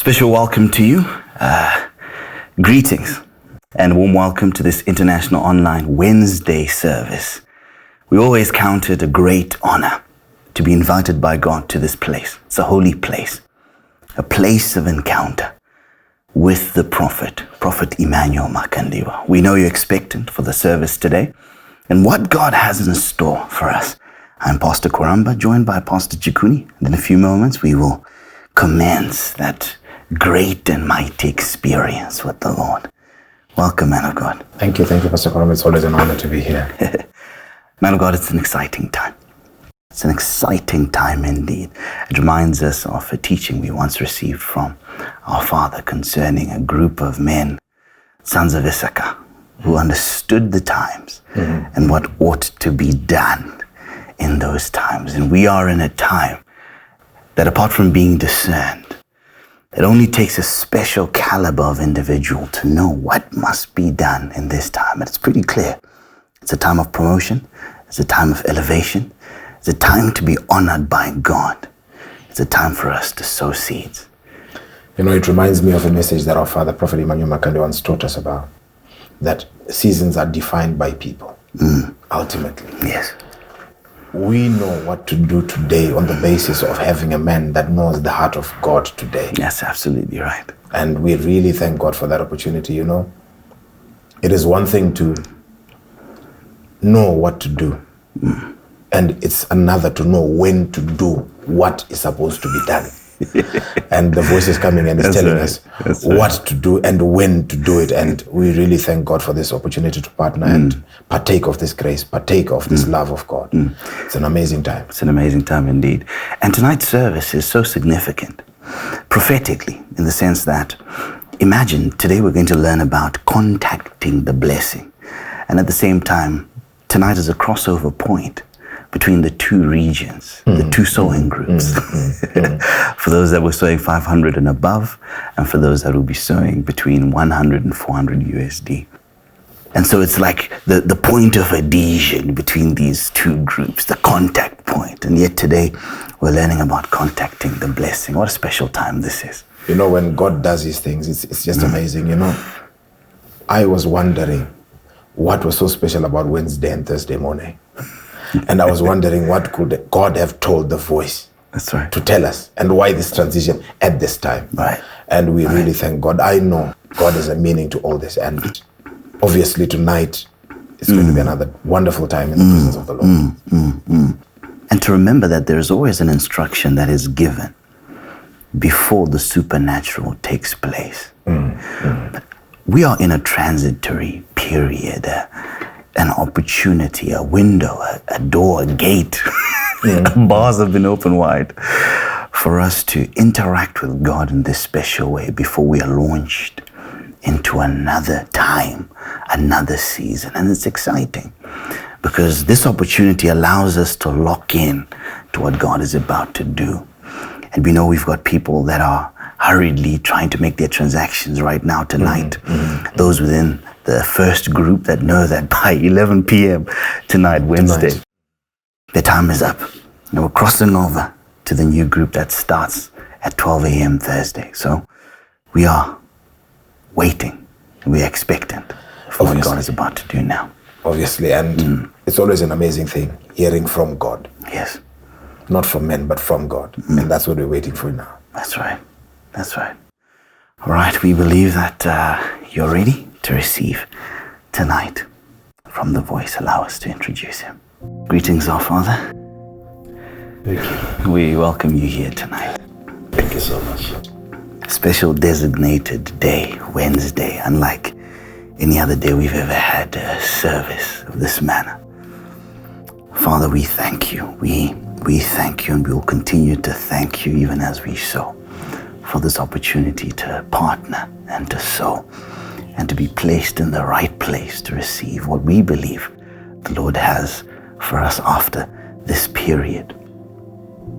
Special welcome to you. Greetings and warm welcome to this International Online Wednesday service. We always count it a great honor to be invited by God to this place. It's a holy place, a place of encounter with the Prophet Emmanuel Makandiwa. We know you're expectant for the service today and what God has in store for us. I'm Pastor Koramba, joined by Pastor Chikuni. And in a few moments, we will commence that great and mighty experience with the Lord. Welcome, man of God. Thank you, Pastor Koramba. It's always an honor to be here. Man of God, it's an exciting time. It's an exciting time indeed. It reminds us of a teaching we once received from our Father concerning a group of men, sons of Issachar, who understood the times and what ought to be done in those times. And we are in a time that, apart from being discerned, it only takes a special caliber of individual to know what must be done in this time. And it's pretty clear. It's a time of promotion. It's a time of elevation. It's a time to be honored by God. It's a time for us to sow seeds. You know, it reminds me of a message that our father, Prophet Emmanuel Makandiwa, once taught us about, that seasons are defined by people, ultimately. Yes. We know what to do today on the basis of having a man that knows the heart of God today. That's absolutely right. And we really thank God for that opportunity, you know. It is one thing to know what to do, and it's another to know when to do what is supposed to be done. And the voice is coming and is telling us what to do and when to do it. And we really thank God for this opportunity to partner and partake of this grace, partake of this love of God. It's an amazing time. It's an amazing time indeed. And tonight's service is so significant, prophetically, in the sense that, imagine today we're going to learn about contacting the blessing. And at the same time, tonight is a crossover point between the two regions, the two sowing groups. For those that were sowing 500 and above, and for those that will be sowing between 100 and 400 USD. And so it's like the point of adhesion between these two groups, the contact point. And yet today, we're learning about contacting the blessing. What a special time this is. You know, when God does these things, it's just amazing. You know, I was wondering what was so special about Wednesday and Thursday morning. And I was wondering what could God have told the voice to tell us, and why this transition at this time. Right. And we really thank God. I know God has a meaning to all this. And obviously tonight, it's going to be another wonderful time in the presence of the Lord. And to remember that there is always an instruction that is given before the supernatural takes place. We are in a transitory period, an opportunity, a window, a door, a gate. Bars have been opened wide for us to interact with God in this special way before we are launched into another time, another season. And it's exciting because this opportunity allows us to lock in to what God is about to do. And we know we've got people that are hurriedly trying to make their transactions right now tonight. Those within the first group that know that by 11 p.m. tonight, Wednesday, the time is up. And we're crossing over to the new group that starts at 12 a.m. Thursday. So we are waiting and we're expectant for what God is about to do now. Obviously, and it's always an amazing thing, hearing from God. Yes. Not from men, but from God. And that's what we're waiting for now. That's right. That's right. All right, we believe that you're ready to receive tonight from the voice. Allow us to introduce him. Greetings, our Father. Thank you. We welcome you here tonight. Thank you so much. A special designated day, Wednesday, unlike any other day we've ever had a service of this manner. Father, we thank you. We thank you, and we will continue to thank you even as we sow, for this opportunity to partner and to sow and to be placed in the right place to receive what we believe the Lord has for us after this period.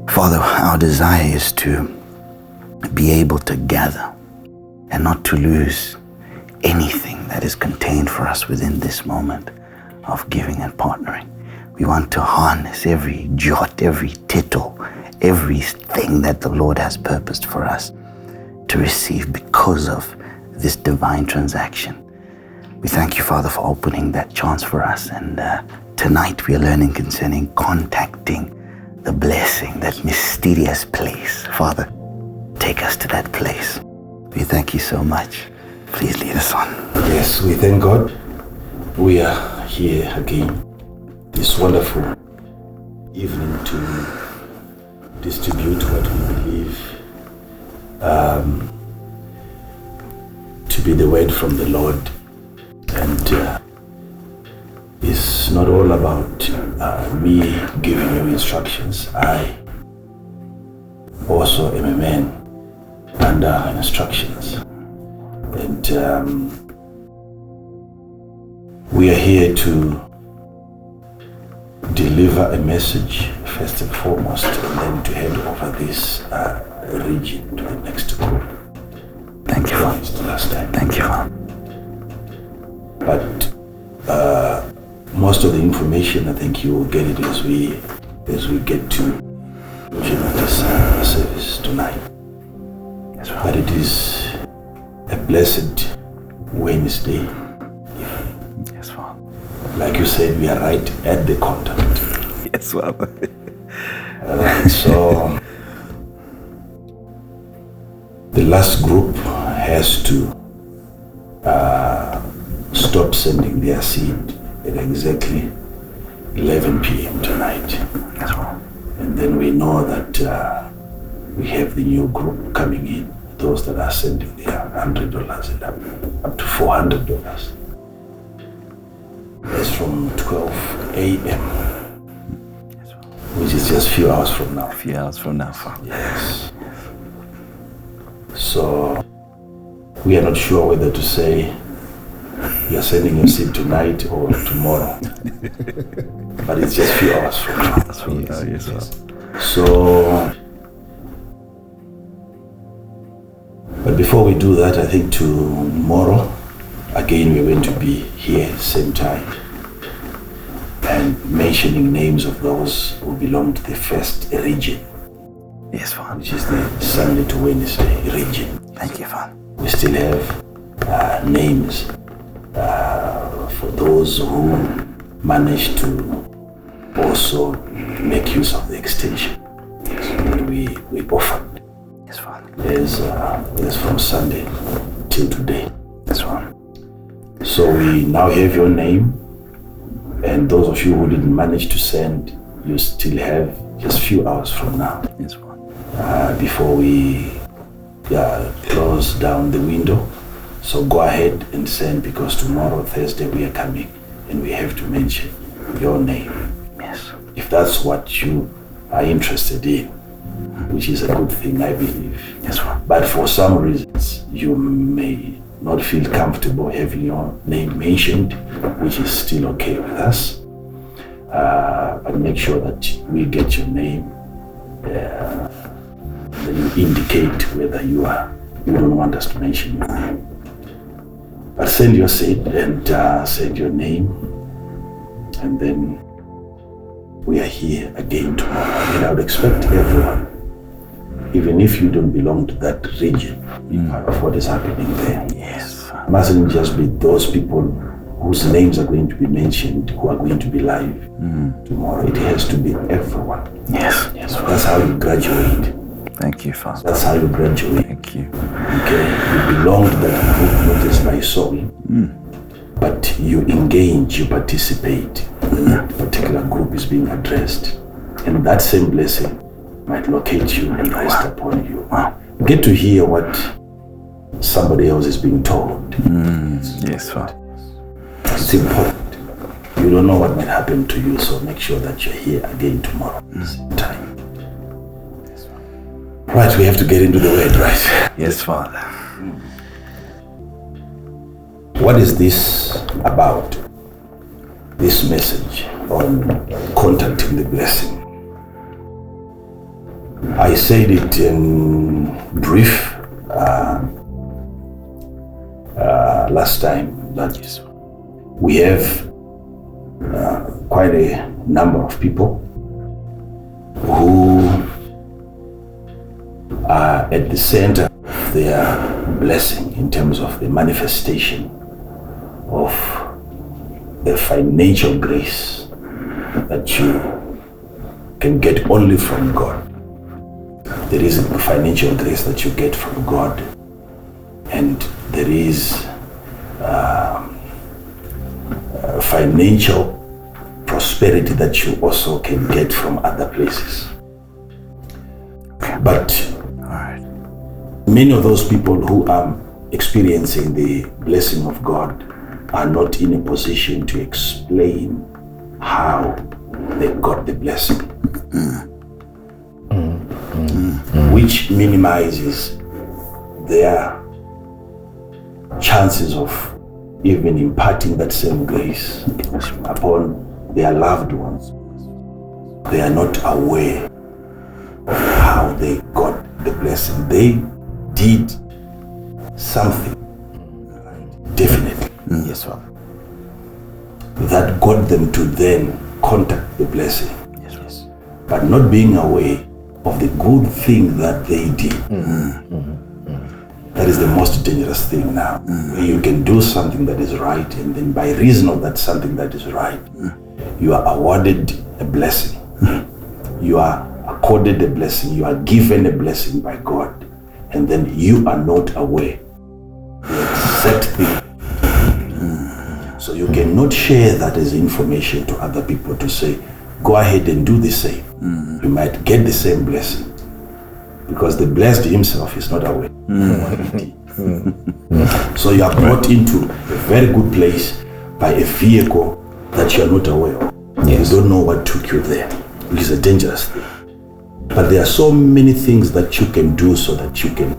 Father, our desire is to be able to gather and not to lose anything that is contained for us within this moment of giving and partnering. We want to harness every jot, every tittle, everything that the Lord has purposed for us to receive because of this divine transaction. We thank you, Father, for opening that chance for us. And tonight we are learning concerning contacting the blessing, that mysterious place. Father, take us to that place. We thank you so much. Please lead us on. Yes, we thank God. We are here again this wonderful evening to distribute what we believe to be the word from the Lord. And it's not all about me giving you instructions. I also am a man under instructions. And we are here to deliver a message first and foremost, and then to hand over this region to the next group. Thank you, Father. Last time. Thank you, Father. But most of the information, I think you will get it as we get to this service tonight. Yes, Father. But it is a blessed Wednesday. Yes, Father. Like you said, we are right at the contact. Yes, Father. So the last group has to stop sending their seed at exactly 11 p.m. tonight. Yes, Father. And then we know that we have the new group coming in, those that are sending their $100 and up to $400. That's from 12 a.m., which is just a few hours from now. A few hours from now, Father. Yes. So we are not sure whether to say you are sending your seed tonight or tomorrow. But it's just a few hours from now. That's from now, yes, Father. So, but before we do that, I think tomorrow, again, we're going to be here same time and mentioning names of those who belong to the first region, Yes, Father. which is the Sunday to Wednesday region. Thank you, Father. We still have names for those who managed to also make use of the extension that we offered. Yes, Father. Is from Sunday till today. Yes, Father. So we now have your name, and those of you who didn't manage to send, you still have just a few hours from now Yes, Father. before we close down the window. So go ahead and send, because tomorrow, Thursday, we are coming and we have to mention your name. Yes. If that's what you are interested in, which is a good thing, I believe. Yes, Father. But for some reasons, you may not feel comfortable having your name mentioned, which is still okay with us. But make sure that we get your name. Then you indicate whether you don't want us to mention your name. But send your seed and send your name, and then we are here again tomorrow. And I would expect everyone, even if you don't belong to that region, be part of what is happening there. Yes. It mustn't just be those people whose names are going to be mentioned who are going to be live tomorrow. It has to be everyone. Yes. Yes. That's how you graduate. Thank you, Father. That's how you graduate. Thank you. Okay, you belong to that group, not just by soul, but you engage, you participate when that particular group is being addressed. And that same blessing might locate you and rest upon you. Wow. Get to hear what somebody else is being told. Yes, Father. It's important. You don't know what might happen to you, so make sure that you're here again tomorrow at the same time. Right, we have to get into the word, right? Yes, Father. What is this about? This message on contacting the blessing. I said it in brief last time that we have quite a number of people who are at the center their blessing, in terms of the manifestation of the financial grace that you can get only from God. There is a financial grace that you get from God, and there is financial prosperity that you also can get from other places. But many of those people who are experiencing the blessing of God are not in a position to explain how they got the blessing, which minimizes their chances of even imparting that same grace upon their loved ones. They are not aware of how they got the blessing. They did something, definitely, Yes, sir. that got them to then contact the blessing, Yes. but not being aware of the good thing that they did. That is the most dangerous thing now, where you can do something that is right, and then by reason of that something that is right, you are awarded a blessing. You are accorded a blessing. You are given a blessing by God, and then you are not aware the exact thing. So you cannot share that as information to other people to say, go ahead and do the same. You might get the same blessing, because the blessed himself is not aware. So you are brought into a very good place by a vehicle that you are not aware of. Yes. You don't know what took you there, which is a dangerous thing. But there are so many things that you can do so that you can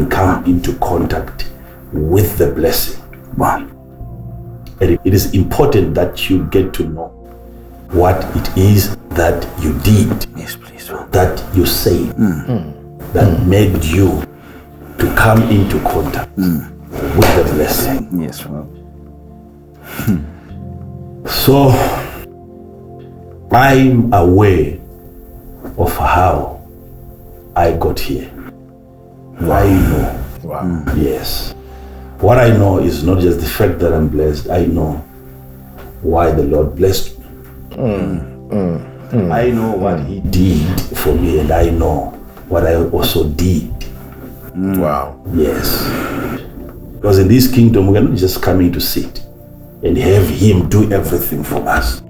come into contact with the blessing. Wow. And it is important that you get to know what it is that you did, Yes, please. that you said, that made you to come into contact with the blessing. Yes, well. So I'm aware of how I got here. I know. Wow. Yes. What I know is not just the fact that I'm blessed. I know why the Lord blessed me. I know what He did for me, and I know what I also did. Wow. Yes. Because in this kingdom, we are not just coming to sit and have Him do everything for us.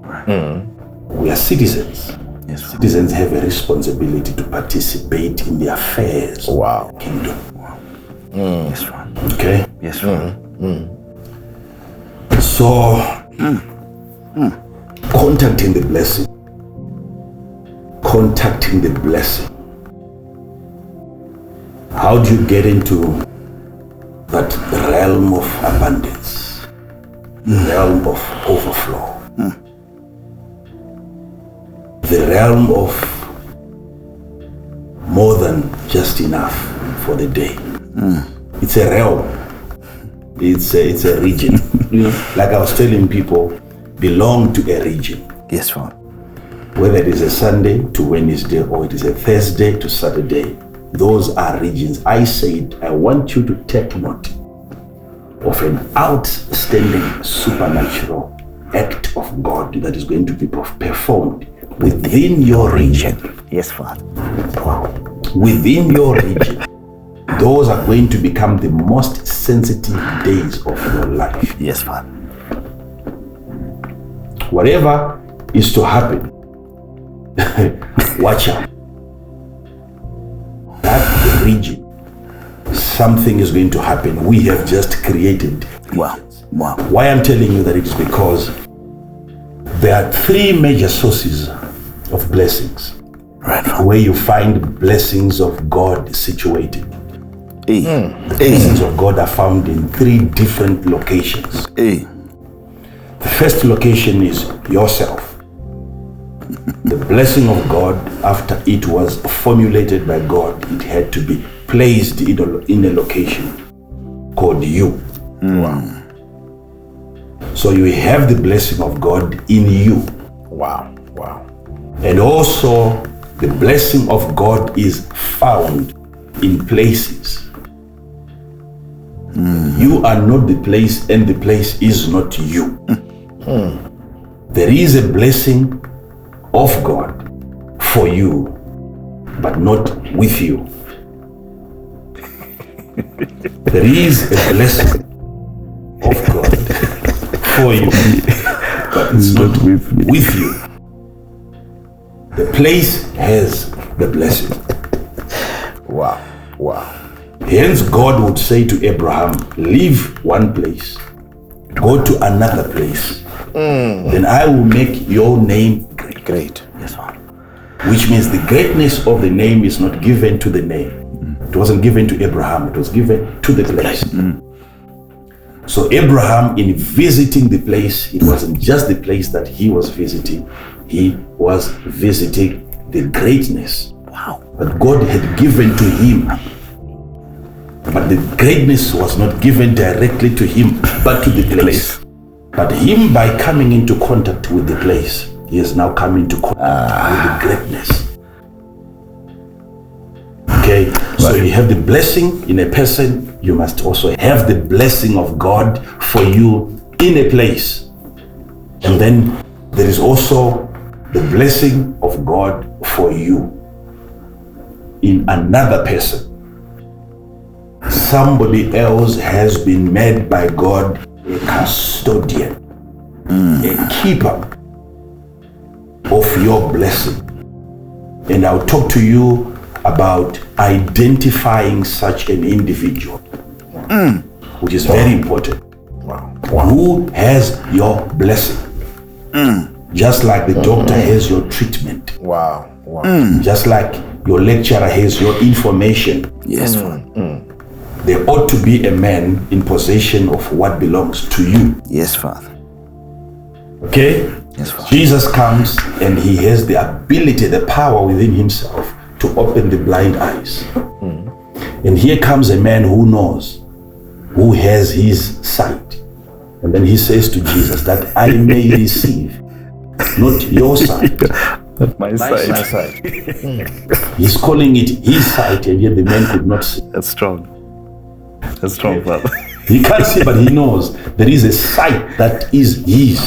We are citizens. Yes, well. Citizens have a responsibility to participate in the affairs Wow. of the kingdom. Yes, well. Okay? Yes, well. So, contacting the blessing. Contacting the blessing. How do you get into that realm of abundance? Realm of overflow. The realm of more than just enough for the day. It's a realm. It's a region. Like I was telling people, belong to a region. Yes, well. Whether it is a Sunday to Wednesday or it is a Thursday to Saturday, those are regions. I said, I want you to take note of an outstanding supernatural act of God that is going to be performed within your region. Yes, Father. Wow. Within your region. Those are going to become the most sensitive days of your life. Yes, Father. Whatever is to happen, watch out. That region, something is going to happen. We have just created. Wow. Wow. Why I'm telling you that, it is because there are three major sources of blessings Right, Father. where you find blessings of God situated. Hey. The blessings of God are found in three different locations. Hey. The first location is yourself. The blessing of God, after it was formulated by God, it had to be placed in a location called you. Wow. So you have the blessing of God in you. Wow. Wow. And also the blessing of God is found in places. You are not the place, and the place is not you. There is a blessing of God for you, but not with you. There is a blessing of God for you, but it's not with you. The place has the blessing. Wow. Hence God would say to Abraham, leave one place, go to another place. Then I will make your name Great. Yes, Father. which means the greatness of the name is not given to the name. It wasn't given to Abraham, it was given to the place. So Abraham, in visiting the place, it wasn't just the place that he was visiting, he was visiting the greatness that God had given to him. But the greatness was not given directly to him, but to the place. But him, by coming into contact with the place, he has now come into contact with the greatness. Okay, so you have the blessing in a person, you must also have the blessing of God for you in a place. And then there is also the blessing of God for you in another person. Somebody else has been made by God a custodian, a keeper of your blessing. And I'll talk to you about identifying such an individual, which is very important. Who has your blessing? Just like the doctor has your treatment. Just like your lecturer has your information. Yes, Father. There ought to be a man in possession of what belongs to you. Yes, Father. Okay? Yes, Father. Jesus comes and he has the ability, the power within himself to open the blind eyes. And here comes a man who knows, who has his sight. And then he says to Jesus, that I may receive not your sight, But my sight. He's calling it his sight, and yet the man could not see. That's strong. That's strong, Father. He can't see, but he knows there is a sight that is his,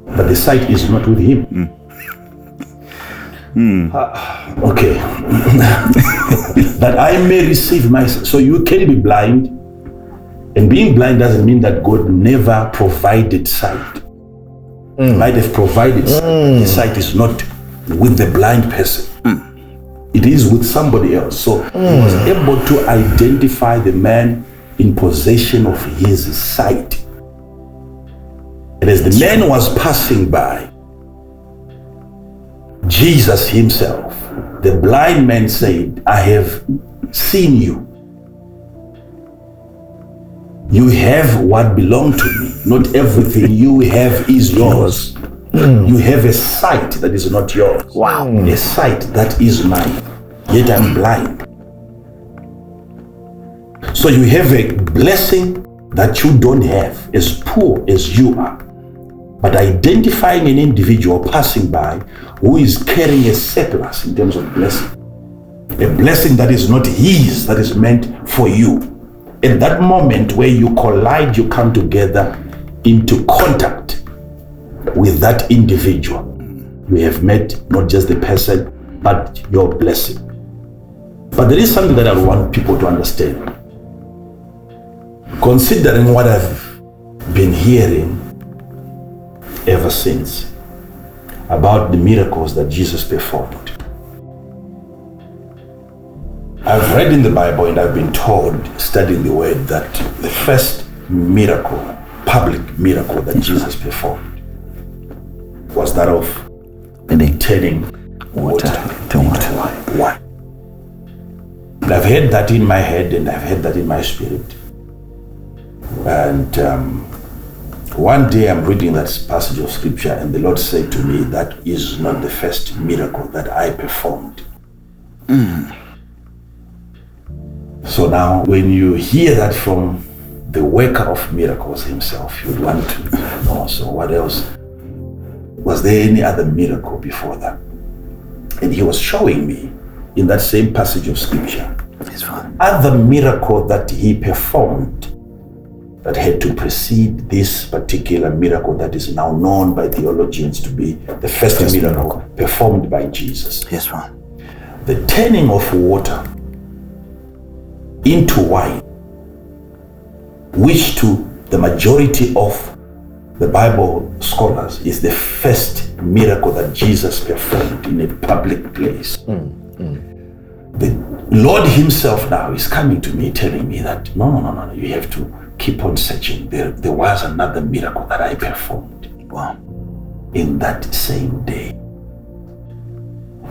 but the sight is not with him. Okay. That I may receive my sight. So you can be blind, and being blind doesn't mean that God never provided sight. Might have provided sight. The sight is not with the blind person. It is with somebody else. So he was able to identify the man in possession of his sight. And as the man was passing by, Jesus himself, the blind man said, I have seen you. You have what belonged to me. Not everything you have is yours. You have a sight that is not yours. A sight that is mine. Yet I'm blind. So you have a blessing that you don't have, as poor as you are. But identifying an individual passing by who is carrying a surplus in terms of blessing. A blessing that is not his, that is meant for you. At that moment where you collide, you come together into contact with that individual. You have met not just the person, but your blessing. But there is something that I want people to understand. Considering what I've been hearing ever since about the miracles that Jesus performed. I've read in the Bible and I've been told, studying the word, that the first miracle, public miracle that Jesus performed was that of turning water into wine. And I've heard that in my head and I've heard that in my spirit. And one day I'm reading that passage of scripture and the Lord said to me, that is not the first miracle that I performed. So now when you hear that from the worker of miracles himself, you'd want to know, so what else? Was there any other miracle before that? And he was showing me in that same passage of scripture Yes, Father. Other miracle that he performed that had to precede this particular miracle that is now known by theologians to be the first miracle performed by Jesus. Yes, Father. The turning of water into wine, which to the majority of the Bible scholars is the first miracle that Jesus performed in a public place. The Lord himself now is coming to me telling me that no, you have to keep on searching. There was another miracle that I performed. Wow. In that same day.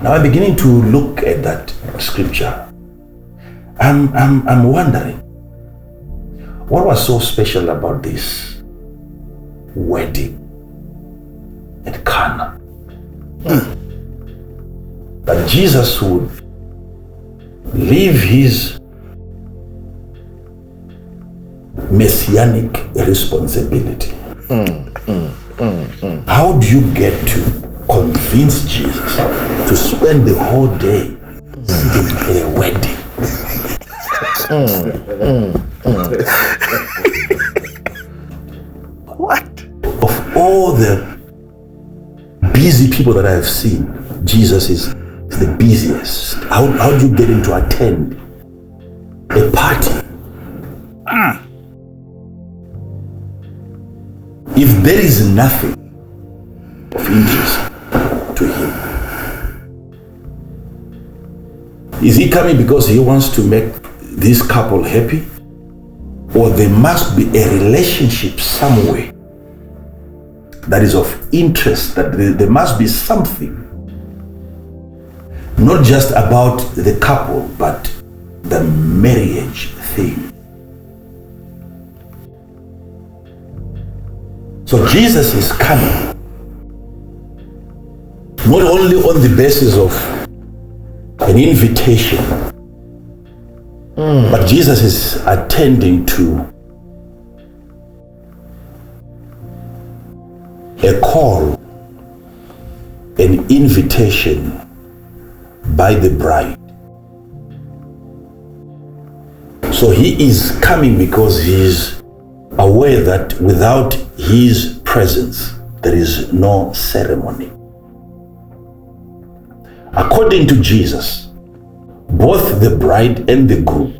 Now I'm beginning to look at that scripture. I'm wondering, what was so special about this wedding at Cana? That Jesus would leave his messianic responsibility. How do you get to convince Jesus to spend the whole day in a wedding? What? Of all the busy people that I've seen, Jesus is the busiest. How do you get him to attend a party? If there is nothing of interest to him, is he coming because he wants to make this couple happy? Or there must be a relationship somewhere that is of interest, that there must be something, not just about the couple, but the marriage thing. So Jesus is coming not only on the basis of an invitation, but Jesus is attending to a call, an invitation by the bride. So he is coming because he is aware that without his presence, there is no ceremony. According to Jesus, both the bride and the groom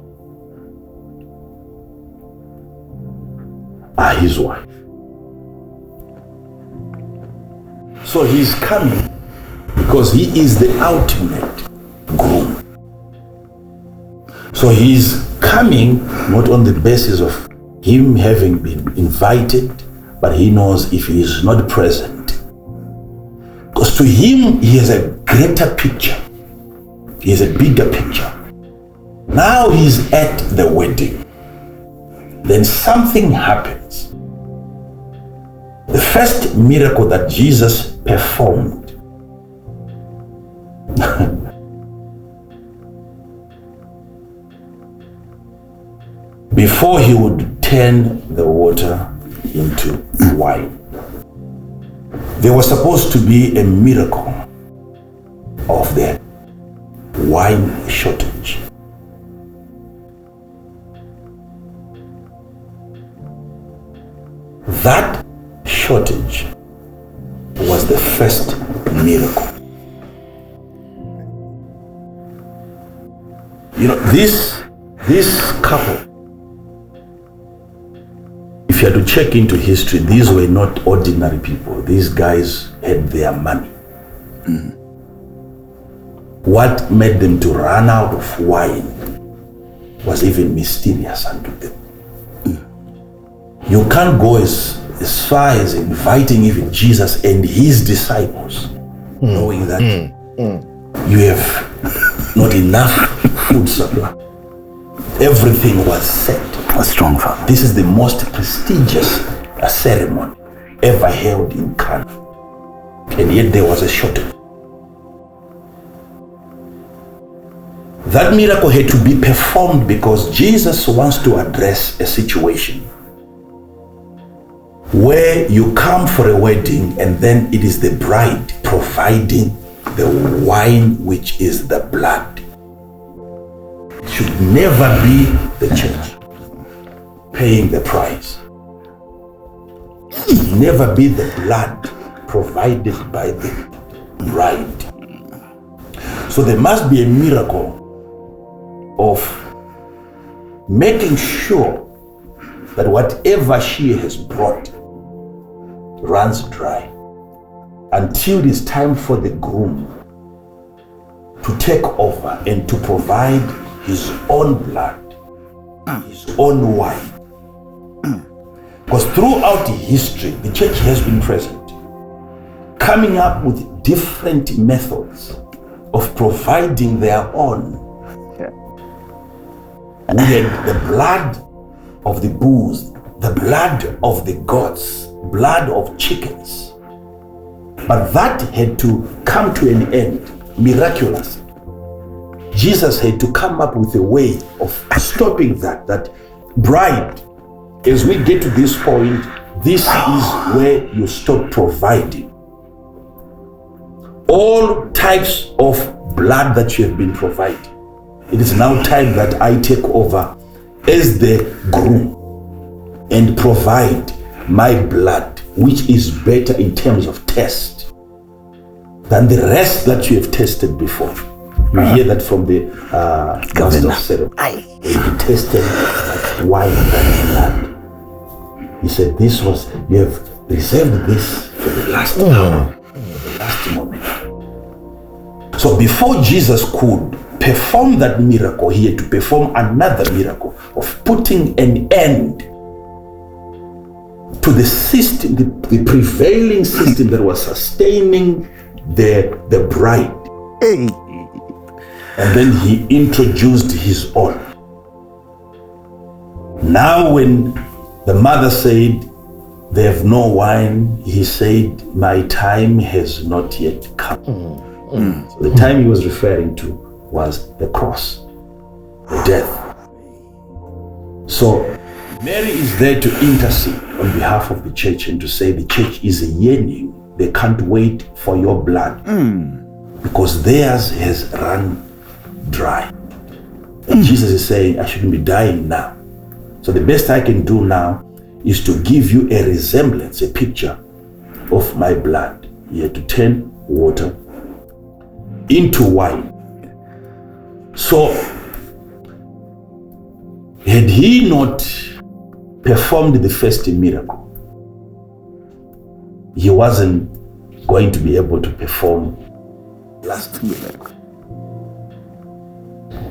are his wife. So he's coming because he is the ultimate groom. So he's coming not on the basis of him having been invited, but he knows if he is not present, because to him he has a greater picture, he has a bigger picture. Now he's at the wedding, then something happens. The first miracle that Jesus performed before he would turn the water into wine, there was supposed to be a miracle of the wine shortage. That shortage was the first miracle. You know, this couple, if you had to check into history, these were not ordinary people. These guys had their money. What made them to run out of wine was even mysterious unto them. You can't go as far as inviting even Jesus and his disciples, knowing that you have not enough food supply. Everything was set. A strong Father. This is the most prestigious ceremony ever held in Cana, and yet there was a shortage. That miracle had to be performed because Jesus wants to address a situation where you come for a wedding and then it is the bride providing the wine, which is the blood. It should never be the church paying the price. It should never be the blood provided by the bride. So there must be a miracle of making sure that whatever she has brought runs dry until it is time for the groom to take over and to provide his own blood, his own wine. Because throughout history, the church has been present, coming up with different methods of providing their own. We had the blood of the bulls, the blood of the goats, blood of chickens. But that had to come to an end miraculously. Jesus had to come up with a way of stopping that bride. As we get to this point, this is where you stop providing. All types of blood that you have been providing. It is now time that I take over as the groom and provide my blood, which is better in terms of taste than the rest that you have tasted before. You hear that from the master of ceremony. He tasted like wine than blood. He said, you have reserved this for the last hour, the last moment. So before Jesus could perform that miracle, he had to perform another miracle of putting an end to the system, the prevailing system that was sustaining the bride. And then he introduced his own. Now when the mother said, they have no wine, he said, my time has not yet come. So the time he was referring to was the cross, the death. So Mary is there to intercede on behalf of the church and to say the church is yearning. They can't wait for your blood because theirs has run dry. And Jesus is saying, I shouldn't be dying now. So the best I can do now is to give you a resemblance, a picture of my blood. He had to turn water into wine. So had he not performed the first miracle, he wasn't going to be able to perform the last miracle.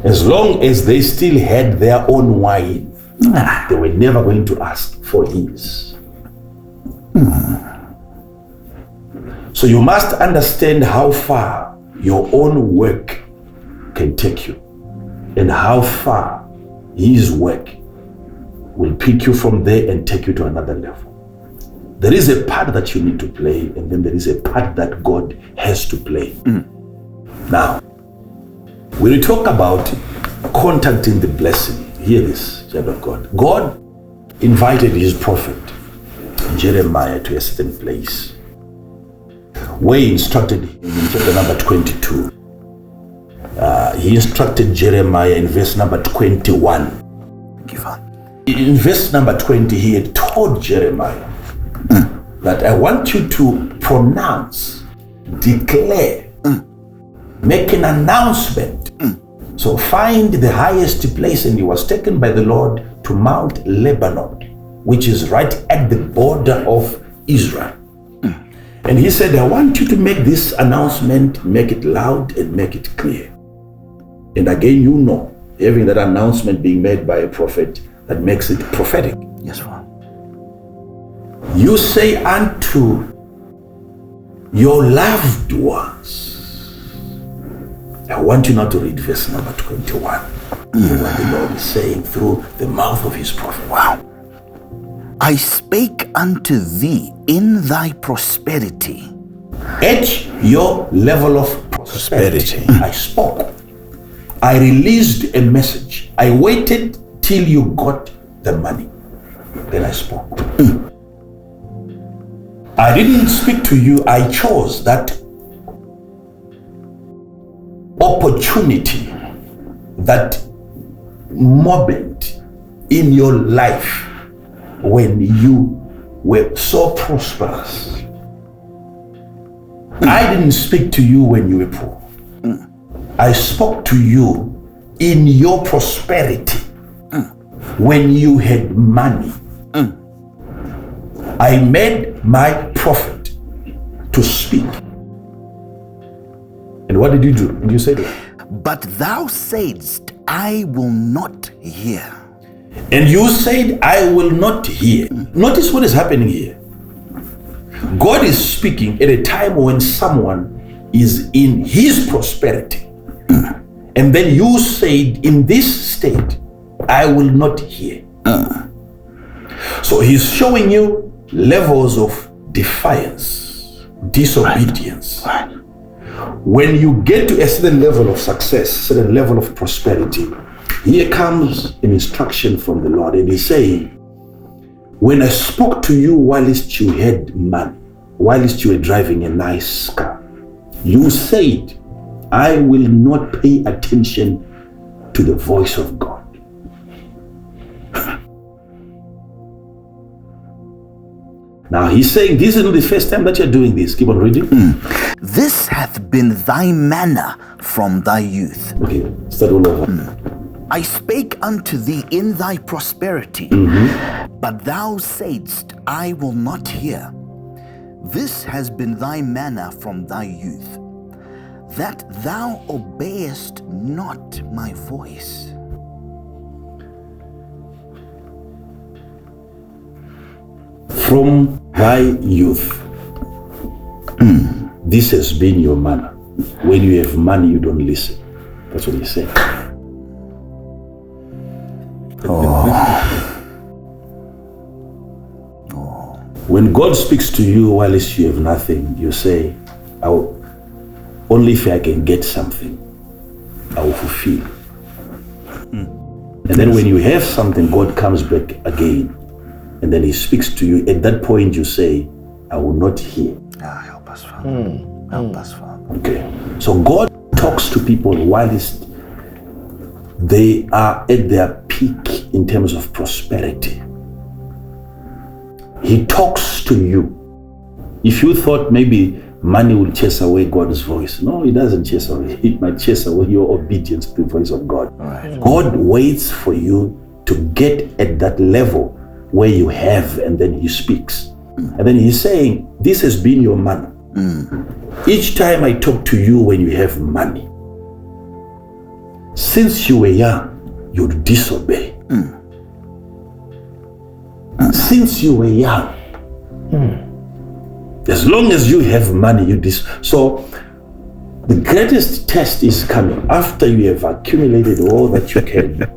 As long as they still had their own wine, they were never going to ask for his. So you must understand how far your own work can take you and how far his work will pick you from there and take you to another level. There is a part that you need to play, and then there is a part that God has to play. Now, when we talk about contacting the blessing, hear this, child of God. God invited his prophet Jeremiah to a certain place where he instructed him in chapter number 22. He instructed Jeremiah in verse number 21. In verse number 20, he had told Jeremiah that I want you to pronounce, declare, make an announcement. So find the highest place, and he was taken by the Lord to Mount Lebanon, which is right at the border of Israel. And he said, I want you to make this announcement, make it loud and make it clear. And again, you know, having that announcement being made by a prophet, that makes it prophetic. Yes, Father. You say unto your loved ones. I want you now to read verse number 21. What the Lord is saying through the mouth of his prophet. Wow. I spake unto thee in thy prosperity. At your level of prosperity, I spoke. I released a message. I waited till you got the money. Then I spoke. I didn't speak to you. I chose that opportunity, that moment in your life when you were so prosperous? I didn't speak to you when you were poor. I spoke to you in your prosperity, when you had money. I made my prophet to speak. And what did you do? And you said what? But thou saidst, I will not hear. And you said, I will not hear. Notice what is happening here. God is speaking at a time when someone is in his prosperity. And then you said, in this state, I will not hear. So he's showing you levels of defiance, disobedience. Right. When you get to a certain level of success, certain level of prosperity, here comes an instruction from the Lord, and he's saying, when I spoke to you whilst you had money, whilst you were driving a nice car, you said, I will not pay attention to the voice of God. Now he's saying, this is not the first time that you're doing this. Keep on reading. This hath been thy manner from thy youth. Okay, start all over. I spake unto thee in thy prosperity, but thou saidst, I will not hear. This has been thy manner from thy youth, that thou obeyest not my voice. From thy youth, this has been your manner. When you have money, you don't listen. That's what he's saying. When God speaks to you whilst you have nothing, you say, only if I can get something, I will fulfill. And then when you have something, God comes back again. And then he speaks to you. At that point, you say, I will not hear. Help us, Father. Help us, Father. Okay. So God talks to people whilst they are at their peak in terms of prosperity. He talks to you. If you thought maybe money will chase away God's voice, no, it doesn't chase away. It might chase away your obedience to the voice of God. Right. God waits for you to get at that level where you have, and then he speaks. And then he's saying, this has been your manner. Each time I talk to you when you have money, since you were young, you'd disobey. Since you were young, as long as you have money, you So the greatest test is coming after you have accumulated all that you can.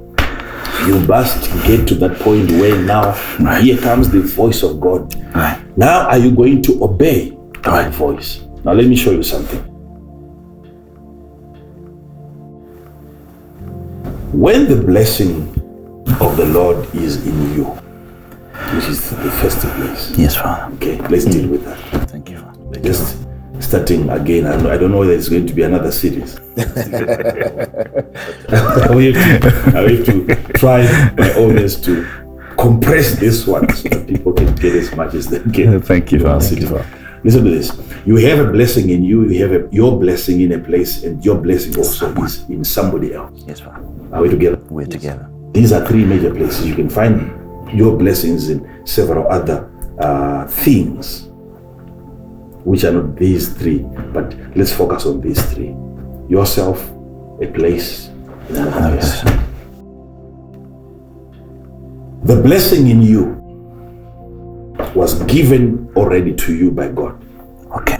You must get to that point where now, here comes the voice of God. Right. Now, are you going to obey that voice? Now, let me show you something. When the blessing of the Lord is in you, which is the first place. Yes, Father. Okay, let's deal with that. Thank you, Father. Just starting again. I don't know whether it's going to be another series. I have to try my honest to compress this one so that people can get as much as they can. Thank you, Father. Thank you, Father. Listen to this. You have a blessing in you. You have your blessing in a place, and your blessing also is in somebody else. Yes, Father. Are we together? We're together. These are three major places. You can find your blessings in several other things, which are not these three, but let's focus on these three. Yourself, a place, and another place. The blessing in you was given already to you by God. Okay.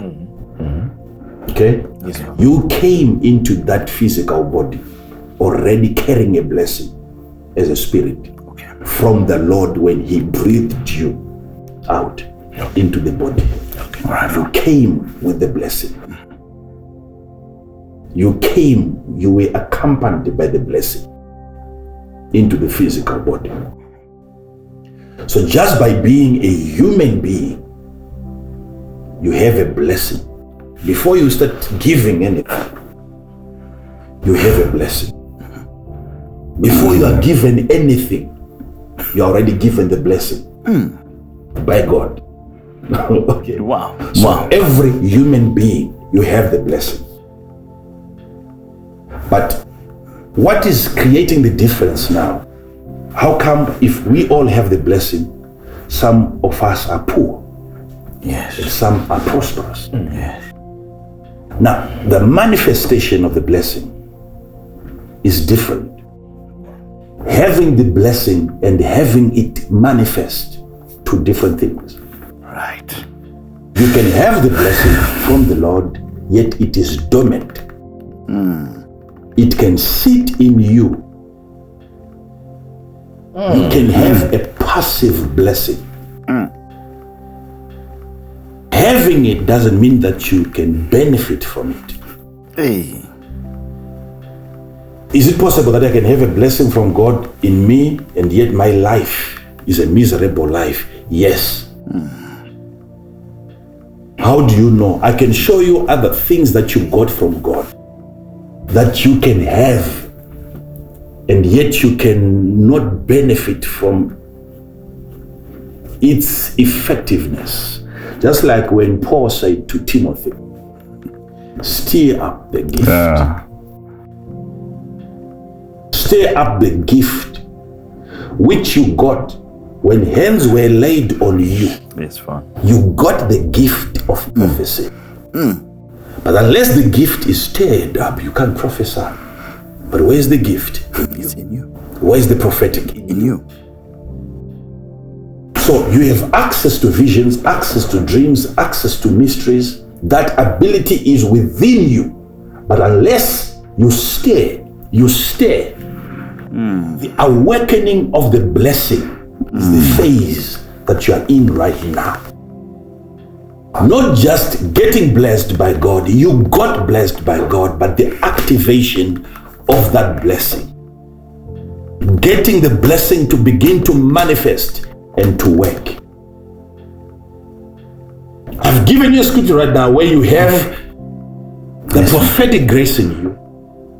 Okay? Yes, sir. You came into that physical body already carrying a blessing as a spirit from the Lord when he breathed you out into the body. All right. You came with the blessing. You came, you were accompanied by the blessing into the physical body. So just by being a human being, you have a blessing. Before you start giving anything, you have a blessing. Before you are given anything, you are already given the blessing by God. Okay. Wow. So every human being, you have the blessing. But what is creating the difference now? How come if we all have the blessing, some of us are poor? Yes. And some are prosperous. Yes. Now, the manifestation of the blessing is different. Having the blessing and having it manifest, two different things. Right. You can have the blessing from the Lord, yet it is dormant. It can sit in you. You can have a passive blessing. Having it doesn't mean that you can benefit from it. Hey. Is it possible that I can have a blessing from God in me and yet my life is a miserable life? Yes. How do you know? I can show you other things that you got from God that you can have and yet you cannot benefit from its effectiveness. Just like when Paul said to Timothy, stir up the gift. Stir up the gift which you got when hands were laid on you. It's fun. You got the gift of prophecy. But unless the gift is stirred up, you can't prophesy. But where's the gift? It's in you. Where's the prophetic? In you. So you have access to visions, access to dreams, access to mysteries. That ability is within you. But unless you stir, the awakening of the blessing is the phase that you are in right now. Not just getting blessed by God, you got blessed by God, but the activation of that blessing. Getting the blessing to begin to manifest and to work. I've given you a scripture right now where you have the prophetic grace in you,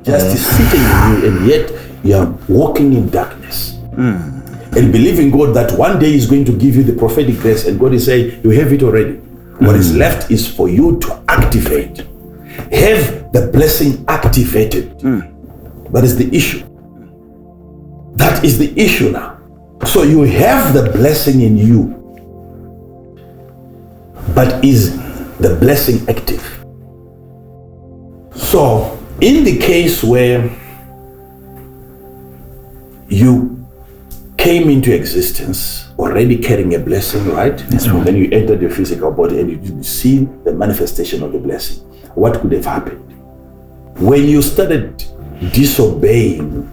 just is sitting in you, and yet you are walking in darkness. And believing God that one day He's going to give you the prophetic grace, and God is saying, you have it already. What is left is for you to activate. Have the blessing activated. That is the issue. That is the issue now. So you have the blessing in you, but is the blessing active? So in the case where you came into existence already carrying a blessing, right? Yes, right. Then you entered your physical body and you see the manifestation of the blessing. What could have happened? When you started disobeying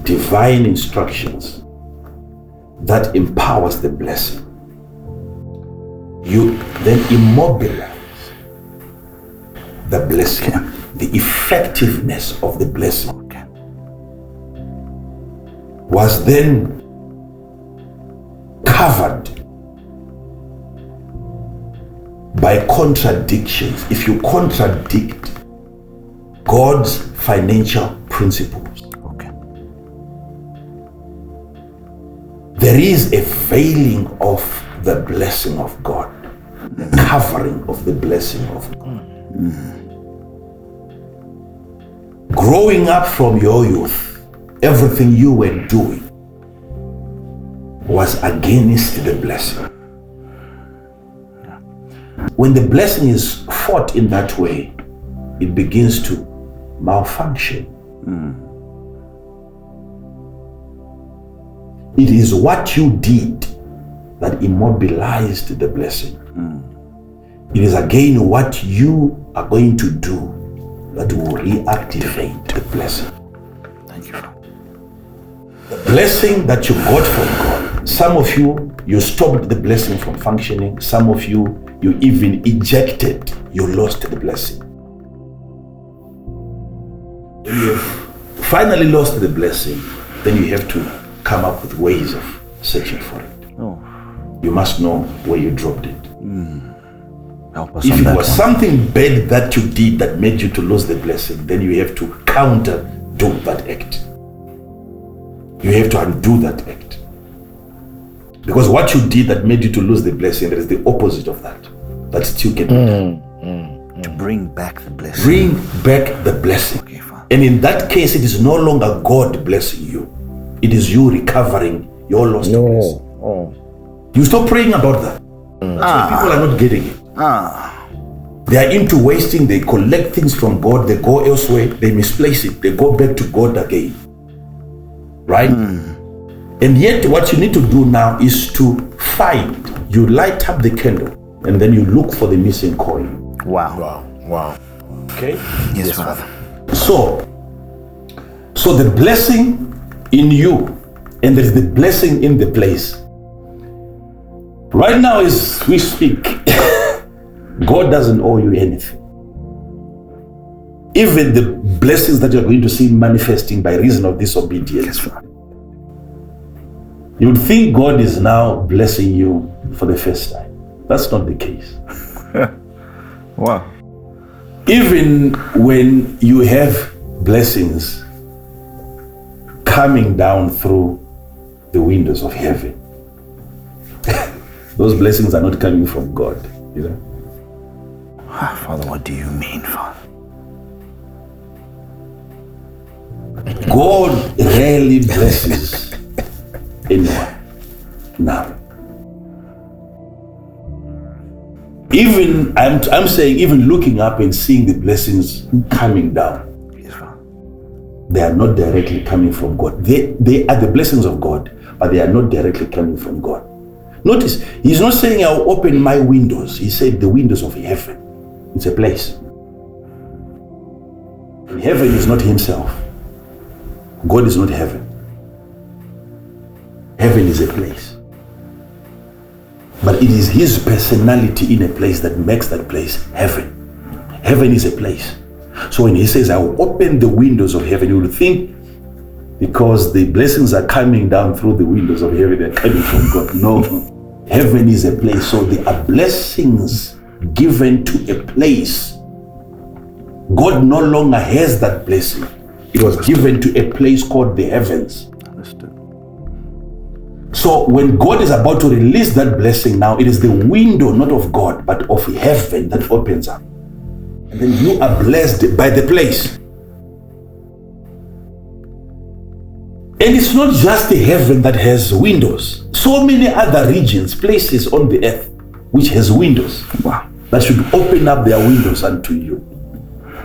divine instructions that empowers the blessing, you then immobilize the blessing, the effectiveness of the blessing was then covered by contradictions. If you contradict God's financial principles, there is a veiling of the blessing of God, the covering of the blessing of God. Growing up from your youth, everything you were doing was against the blessing. When the blessing is fought in that way, it begins to malfunction. It is what you did that immobilized the blessing. It is again what you are going to do that will reactivate the blessing. Thank you. The blessing that you got from God. Some of you stopped the blessing from functioning. Some of you even ejected. You lost the blessing. When you have finally lost the blessing, then you have to come up with ways of searching for it. You must know where you dropped it. Help us If on it that was one. something bad that you did that made you to lose the blessing, then you have to counter do that act. You have to undo that act. Because what you did that made you to lose the blessing, there is the opposite of that. That still can be done. To bring back the blessing. Bring back the blessing. Okay, Father. And in that case, it is no longer God blessing you. It is you recovering your lost blessing. You stop praying about that. That's why people are not getting it. They are into wasting. They collect things from God. They go elsewhere. They misplace it. They go back to God again. Right? And yet what you need to do now is to find. You light up the candle and then you look for the missing coin. Wow. Okay? Yes, Father. So the blessing in you, and there's the blessing in the place. Right now as we speak, God doesn't owe you anything. Even the blessings that you're going to see manifesting by reason of disobedience. Yes, Father. You would think God is now blessing you for the first time. That's not the case. Wow. Even when you have blessings coming down through the windows of heaven, those blessings are not coming from God, you know. Father, what do you mean, Father? God rarely blesses anyone now. Even I'm saying, even looking up and seeing the blessings coming down, Yes, Father. they are not directly coming from God. They are the blessings of God, but they are not directly coming from God. Notice, he's not saying I'll open my windows. He said the windows of heaven. It's a place. And heaven is not himself. God is not heaven. Heaven is a place. But it is his personality in a place that makes that place heaven. Heaven is a place. So when he says, I will open the windows of heaven, you will think because the blessings are coming down through the windows of heaven, they're coming from God. No, heaven is a place. So there are blessings given to a place. God no longer has that blessing. It was given to a place called the heavens. Understood. So when God is about to release that blessing now, it is the window not of God, but of heaven that opens up. And then you are blessed by the place. And it's not just the heaven that has windows. So many other regions, places on the earth, which has windows. Wow. That should open up their windows unto you.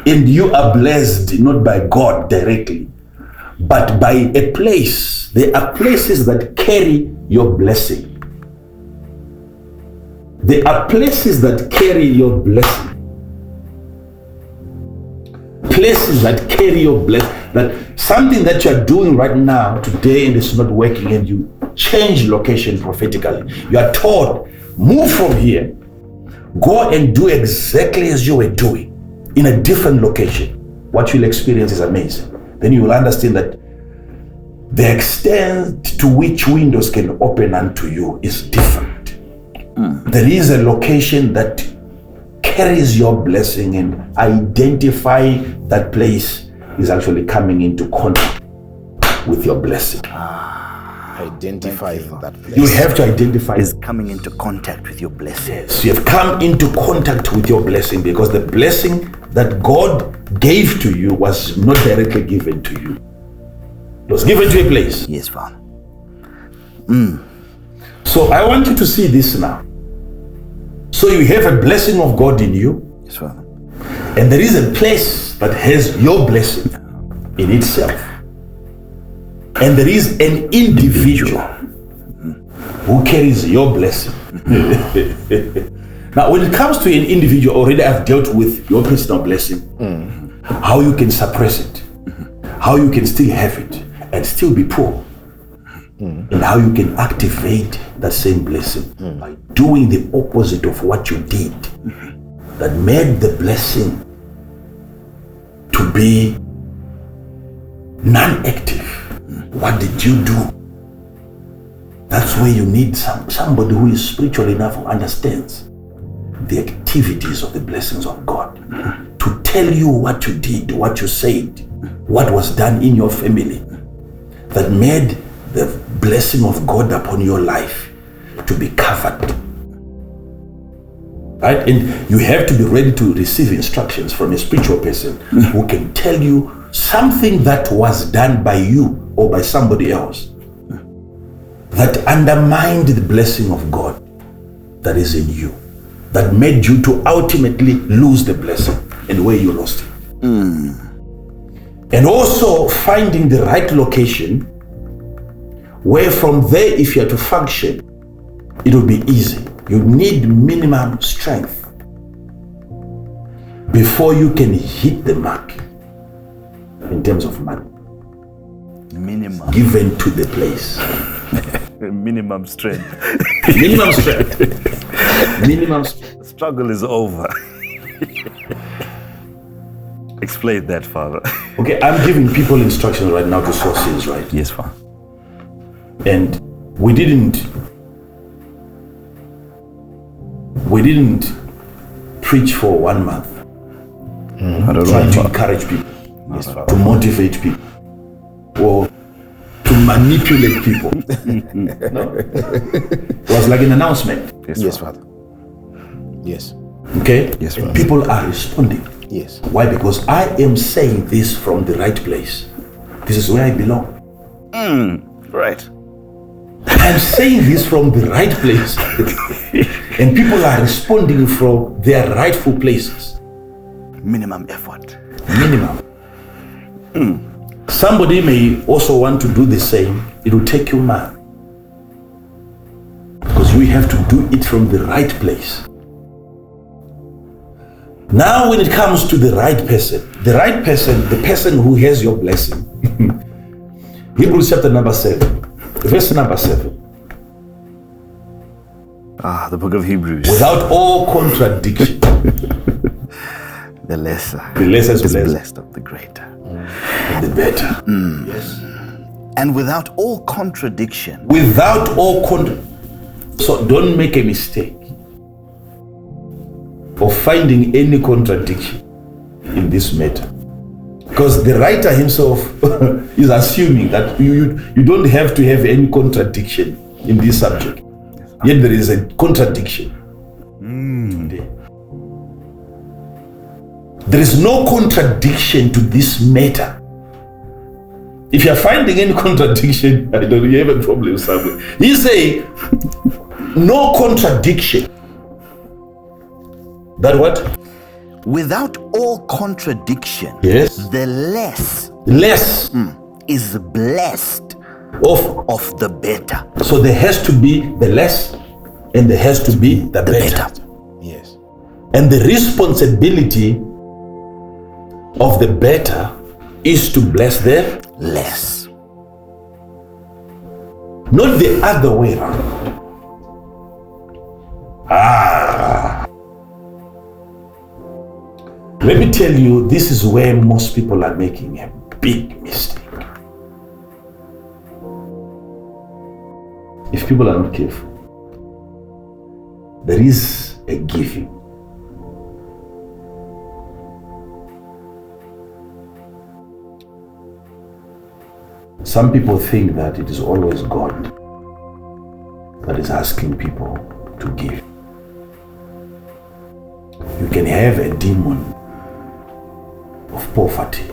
And you are blessed not by God directly, but by a place. There are places that carry your blessing. There are places that carry your blessing. Places that carry your blessing. That something that you are doing right now, today, and it's not working, and you change location prophetically. You are told, move from here. Go and do exactly as you were doing in a different location. What you'll experience is amazing. Then you will understand that the extent to which windows can open unto you is different. There is a location that carries your blessing, and identifying that place is actually coming into contact with your blessing. Identifying that place. You have to identify. Is coming into contact with your blessing. Yes, you have come into contact with your blessing, because the blessing that God gave to you was not directly given to you. It was given to a place. Yes, Father. So I want you to see this now. So you have a blessing of God in you, Yes, Father. and there is a place that has your blessing in itself. And there is an individual who carries your blessing. Now, when it comes to an individual, already I've dealt with your personal blessing, how you can suppress it, how you can still have it and still be poor, and how you can activate that same blessing by doing the opposite of what you did that made the blessing to be non-active. What did you do? That's where you need somebody who is spiritual enough, who understands the activities of the blessings of God, to tell you what you did, what you said, what was done in your family. that made the blessing of God upon your life to be covered. Right? And you have to be ready to receive instructions from a spiritual person who can tell you something that was done by you or by somebody else that undermined the blessing of God that is in you, that made you to ultimately lose the blessing and where you lost it. And also finding the right location where from there, if you are to function, it will be easy. You need minimum strength before you can hit the mark in terms of money. Minimum. Given to the place. Minimum strength. Minimum strength. Minimum strength. Struggle is over. Explain that, Father. Okay, I'm giving people instructions right now to sow seeds, right? Yes, Father. And we didn't preach for 1 month. Trying to encourage people, Yes, Father. to motivate people, or to manipulate people. No. It was like an announcement. Yes, Father. Yes. Okay? Yes, and Father. people are responding. Yes. Why? Because I am saying this from the right place. This is where I belong. Right. I'm saying this from the right place. And people are responding from their rightful places. Minimum effort. Minimum. Somebody may also want to do the same. It will take you man. Because you have to do it from the right place. Now when it comes to the right person, the person who has your blessing. Hebrews chapter number 7, verse number 7. The book of Hebrews. Without all contradiction. The lesser. The lesser is is blessed. blessed of the greater. The better. Yes. And without all contradiction. Without all So don't make a mistake of finding any contradiction in this matter. Because the writer himself is assuming that you don't have to have any contradiction in this subject. Yet there is a contradiction. Today. There is no contradiction to this matter. If you're finding any contradiction, I don't know, you have a problem somewhere. He's saying no contradiction. That what? Without all contradiction. Yes. The less is blessed Of the better. So there has to be the less and there has to be the better. Yes. And the responsibility of the better is to bless the Less. not the other way around. Let me tell you, this is where most people are making a big mistake. If people are not careful, there is a giving. Some people think that it is always God that is asking people to give. You can have a demon of poverty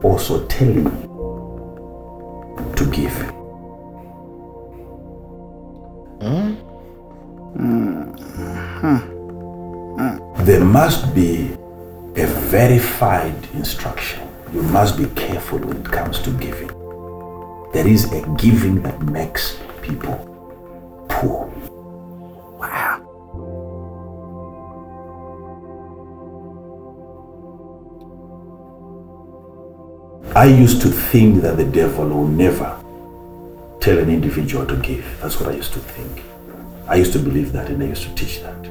also telling you to give. There must be a verified instruction. You must be careful when it comes to giving. There is a giving that makes people poor. Wow. I used to think that the devil will never tell an individual to give. That's what I used to think. I used to believe that and I used to teach that.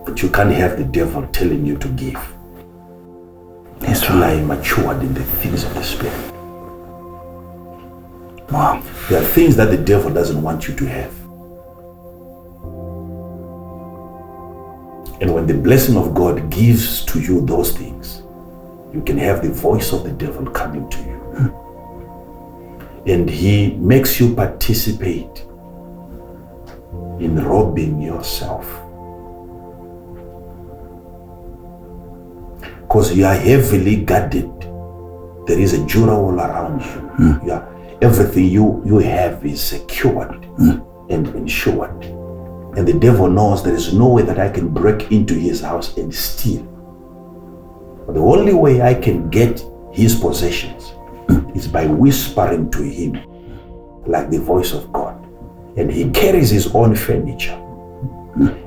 But you can't have the devil telling you to give until I matured in the things of the Spirit. Wow. There are things that the devil doesn't want you to have. And when the blessing of God gives to you those things, you can have the voice of the devil coming to you. And he makes you participate in robbing yourself. Because you are heavily guarded. There is a juror all around you. Everything you have is secured and insured. And the devil knows there is no way that I can break into his house and steal. But the only way I can get his possessions is by whispering to him like the voice of God. And he carries his own furniture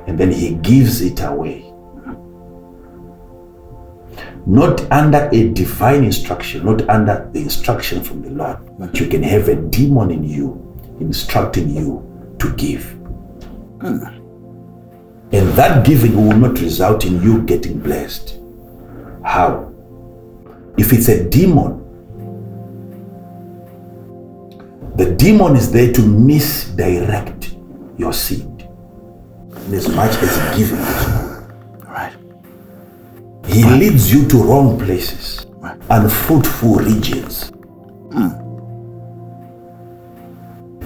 and then he gives it away. Not under a divine instruction, not under the instruction from the Lord, but you can have a demon in you instructing you to give. And that giving will not result in you getting blessed. How? If it's a demon, the demon is there to misdirect your seed as much as giving is. Right. He leads you to wrong places, unfruitful regions.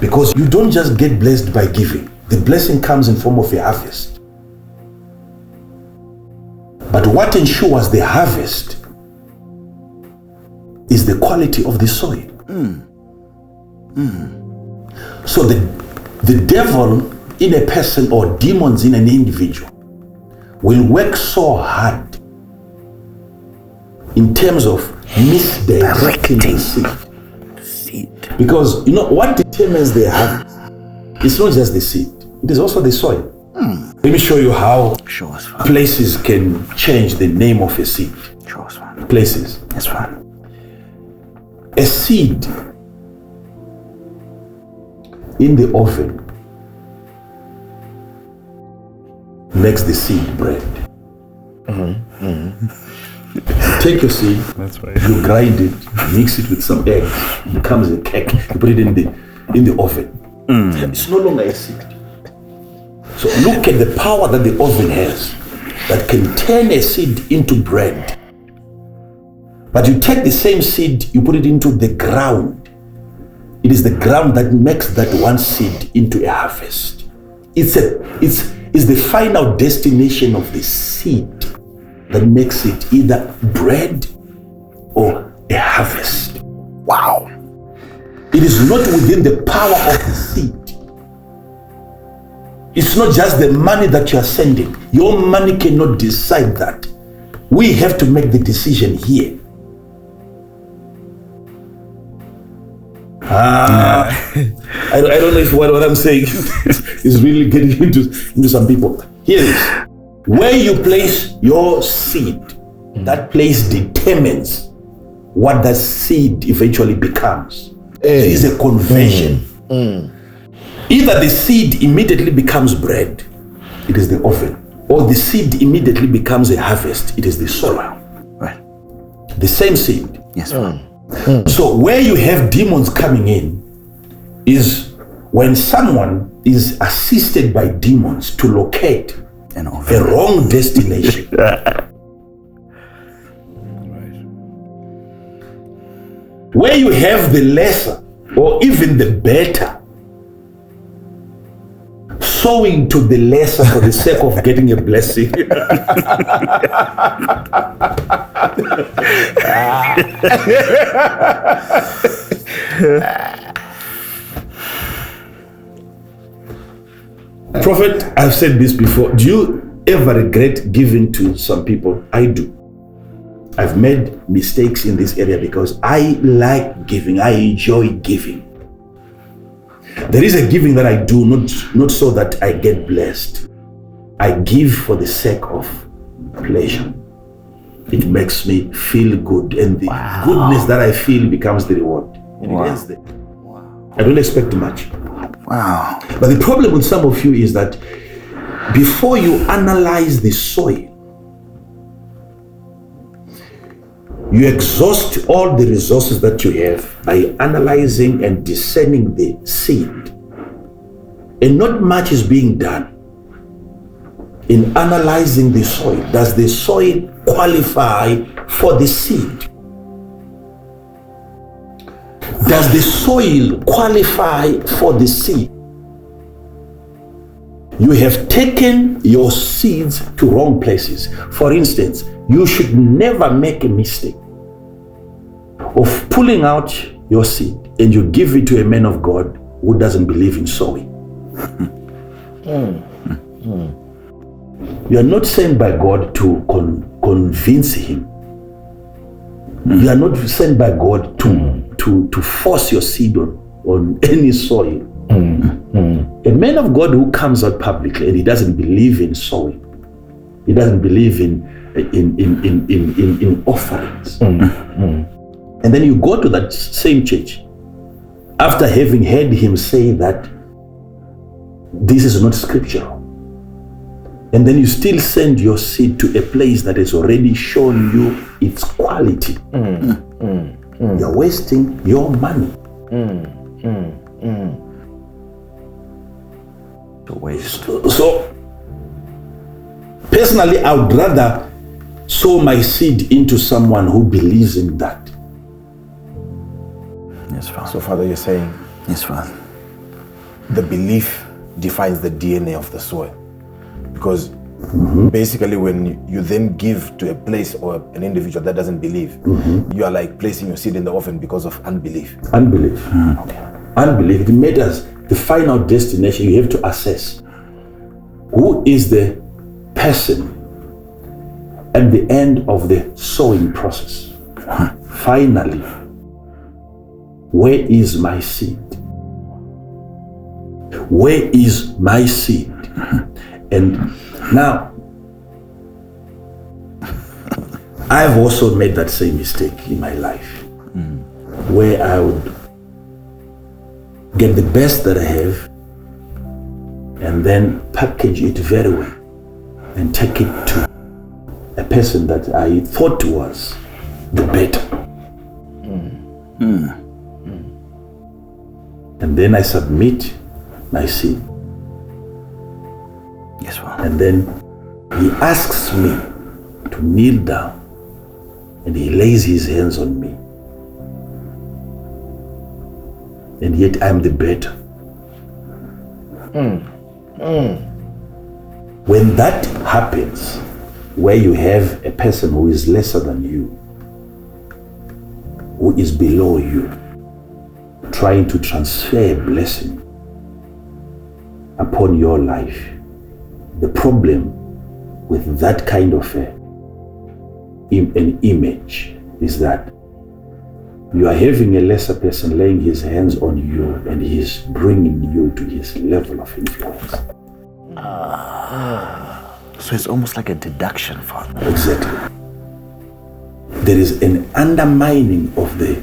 Because you don't just get blessed by giving. The blessing comes in form of a harvest. But what ensures the harvest is the quality of the soil. So the devil in a person or demons in an individual will work so hard in terms of misdirecting the seed. Because you know what determines the harvest? It's not just the seed, it is also the soil. Let me show you how places can change the name of a seed. Places. That's fine. A seed in the oven makes the seed bread. You take your seed, That's right. you grind it, mix it with some eggs, it becomes a cake. You put it in the oven. It's no longer a seed. So look at the power that the oven has that can turn a seed into bread. But you take the same seed, you put it into the ground. It is the ground that makes that one seed into a harvest. It's the final destination of the seed that makes it either bread or a harvest. Wow. It is not within the power of the seed. It's not just the money that you are sending. Your money cannot decide that. We have to make the decision here. I don't know if what I'm saying is really getting into some people. Here it is. Where you place your seed, that place determines what that seed eventually becomes. It is a conversion. Either the seed immediately becomes bread, it is the oven, or the seed immediately becomes a harvest, it is the soil. Right. The same seed. Yes. So where you have demons coming in is when someone is assisted by demons to locate And a wrong destination. Where you have the lesser or even the better sowing to the lesser for the sake of getting a blessing. Prophet, I've said this before. Do you ever regret giving to some people? I do. I've made mistakes in this area because I like giving. I enjoy giving. There is a giving that I do not so that I get blessed. I give for the sake of pleasure. It makes me feel good, and the goodness that I feel becomes the reward. And it ends there. I don't expect much. Wow. But the problem with some of you is that before you analyze the soil, you exhaust all the resources that you have by analyzing and discerning the seed. And not much is being done in analyzing the soil. Does the soil qualify for the seed? Does the soil qualify for the seed? You have taken your seeds to wrong places. For instance, you should never make a mistake of pulling out your seed and you give it to a man of God who doesn't believe in sowing. You are not sent by God to convince him. You are not sent by God to force your seed on any soil. A man of God who comes out publicly and he doesn't believe in sowing, he doesn't believe in offerings, and then you go to that same church after having heard him say that this is not scriptural, and then you still send your seed to a place that has already shown you its quality. You're wasting your money. To waste. So personally, I would rather sow my seed into someone who believes in that. Yes, Father. So, Father, you're saying Yes, Father. the belief defines the DNA of the soil. Because basically when you then give to a place or an individual that doesn't believe, you are like placing your seed in the oven because of unbelief. Unbelief. Unbelief. It matters. The final destination, you have to assess who is the person at the end of the sowing process. Finally, where is my seed? Where is my seed? And now, I've also made that same mistake in my life, where I would get the best that I have and then package it very well and take it to a person that I thought was the better. And then I submit my seed. Yes, Father. And then he asks me to kneel down and he lays his hands on me. And yet I'm the better. When that happens, where you have a person who is lesser than you, who is below you, trying to transfer blessing upon your life, the problem with that kind of an image is that you are having a lesser person laying his hands on you and he is bringing you to his level of influence. So it's almost like a deduction, Father. Exactly. There is an undermining of the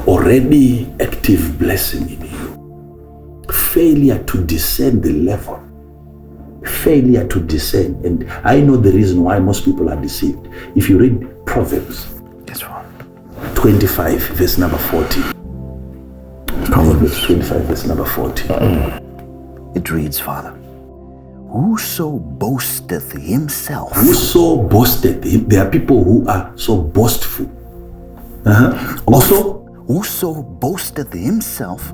already active blessing in you. Failure to discern the level. Failure to discern. And I know the reason why most people are deceived. If you read Proverbs, Yes, Father. 25 verse number 40. Proverbs 25 verse number 40. It reads, Father, whoso boasteth himself. Whoso boasted, there are people who are so boastful. Also, Whoso boasteth himself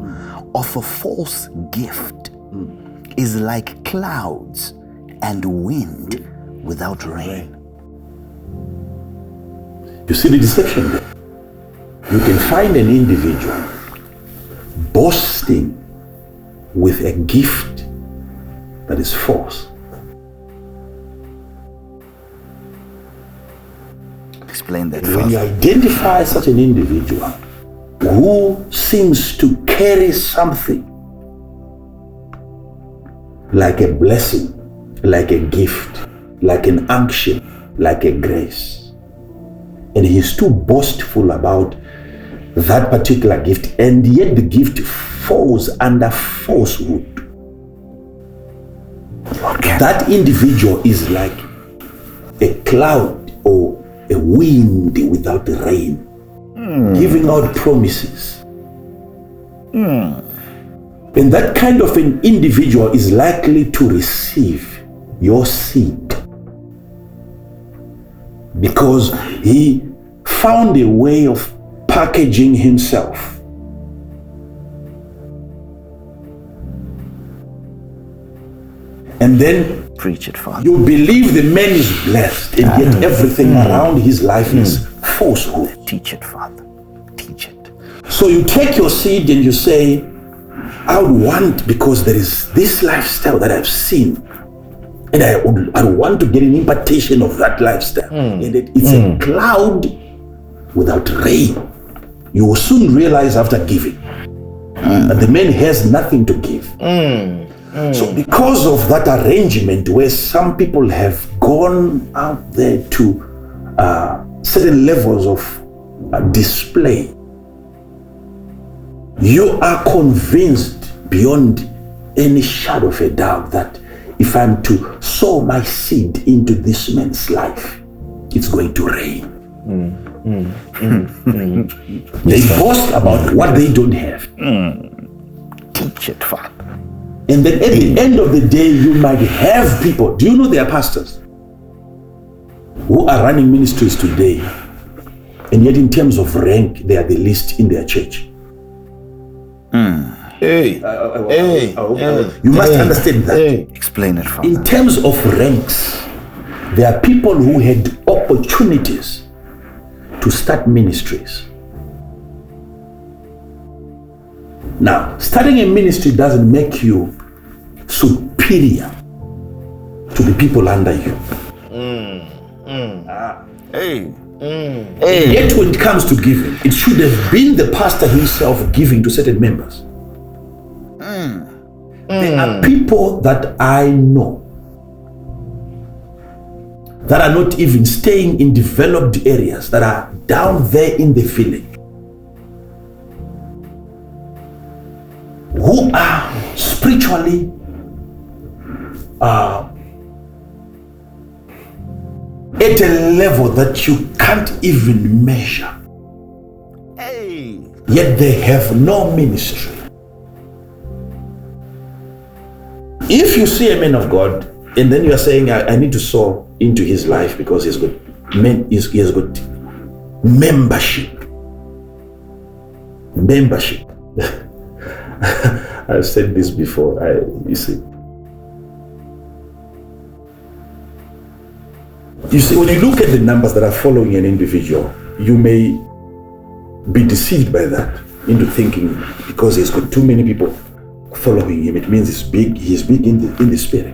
of a false gift is like clouds and wind without rain. you see the deception there. You can find an individual boasting with a gift that is false. Explain that, When you Father. identify such an individual who seems to carry something like a blessing, like a gift, like an unction, like a grace, and he's too boastful about that particular gift, and yet the gift falls under falsehood. Okay. That individual is like a cloud or a wind without rain, giving out promises. And that kind of an individual is likely to receive your seed because he found a way of packaging himself. And then Preach it, Father. you believe the man is blessed, and yet everything around his life is falsehood. Teach it, Father. Teach it. So you take your seed and you say, I would want, because there is this lifestyle that I've seen, and I want to get an impartation of that lifestyle. And it's a cloud without rain. You will soon realize after giving that the man has nothing to give. So because of that arrangement where some people have gone out there to certain levels of display, you are convinced beyond any shadow of a doubt that if I'm to sow my seed into this man's life, it's going to rain. They boast about what they don't have. Teach it, Father. And then at the end of the day, you might have people. Do you know there are pastors who are running ministries today, and yet in terms of rank, they are the least in their church? You must understand that. Explain it, Father. In terms of ranks, there are people who had opportunities to start ministries. Now, starting a ministry doesn't make you superior to the people under you. Yet when it comes to giving, it should have been the pastor himself giving to certain members. There are people that I know that are not even staying in developed areas, that are down there in the village, who are spiritually at a level that you can't even measure. Yet they have no ministry. If you see a man of God and then you are saying, I need to sow into his life because he has got membership. I've said this before. You see, when you look at the numbers that are following an individual, you may be deceived by that into thinking because he's got too many people following him, it means he's big in the spirit.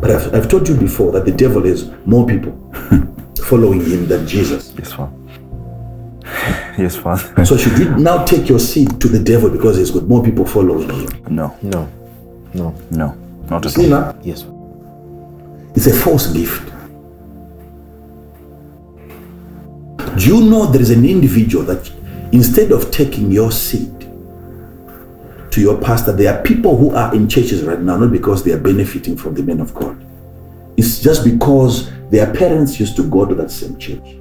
But I've told you before that the devil has more people following him than Jesus. Yes, Father. Yes, Father. So should you now take your seed to the devil because he's got more people following him? No. Not at See all. now? Yes. It's a false gift. Do you know there is an individual that instead of taking your seed to your pastor, there are people who are in churches right now, not because they are benefiting from the men of God. It's just because their parents used to go to that same church.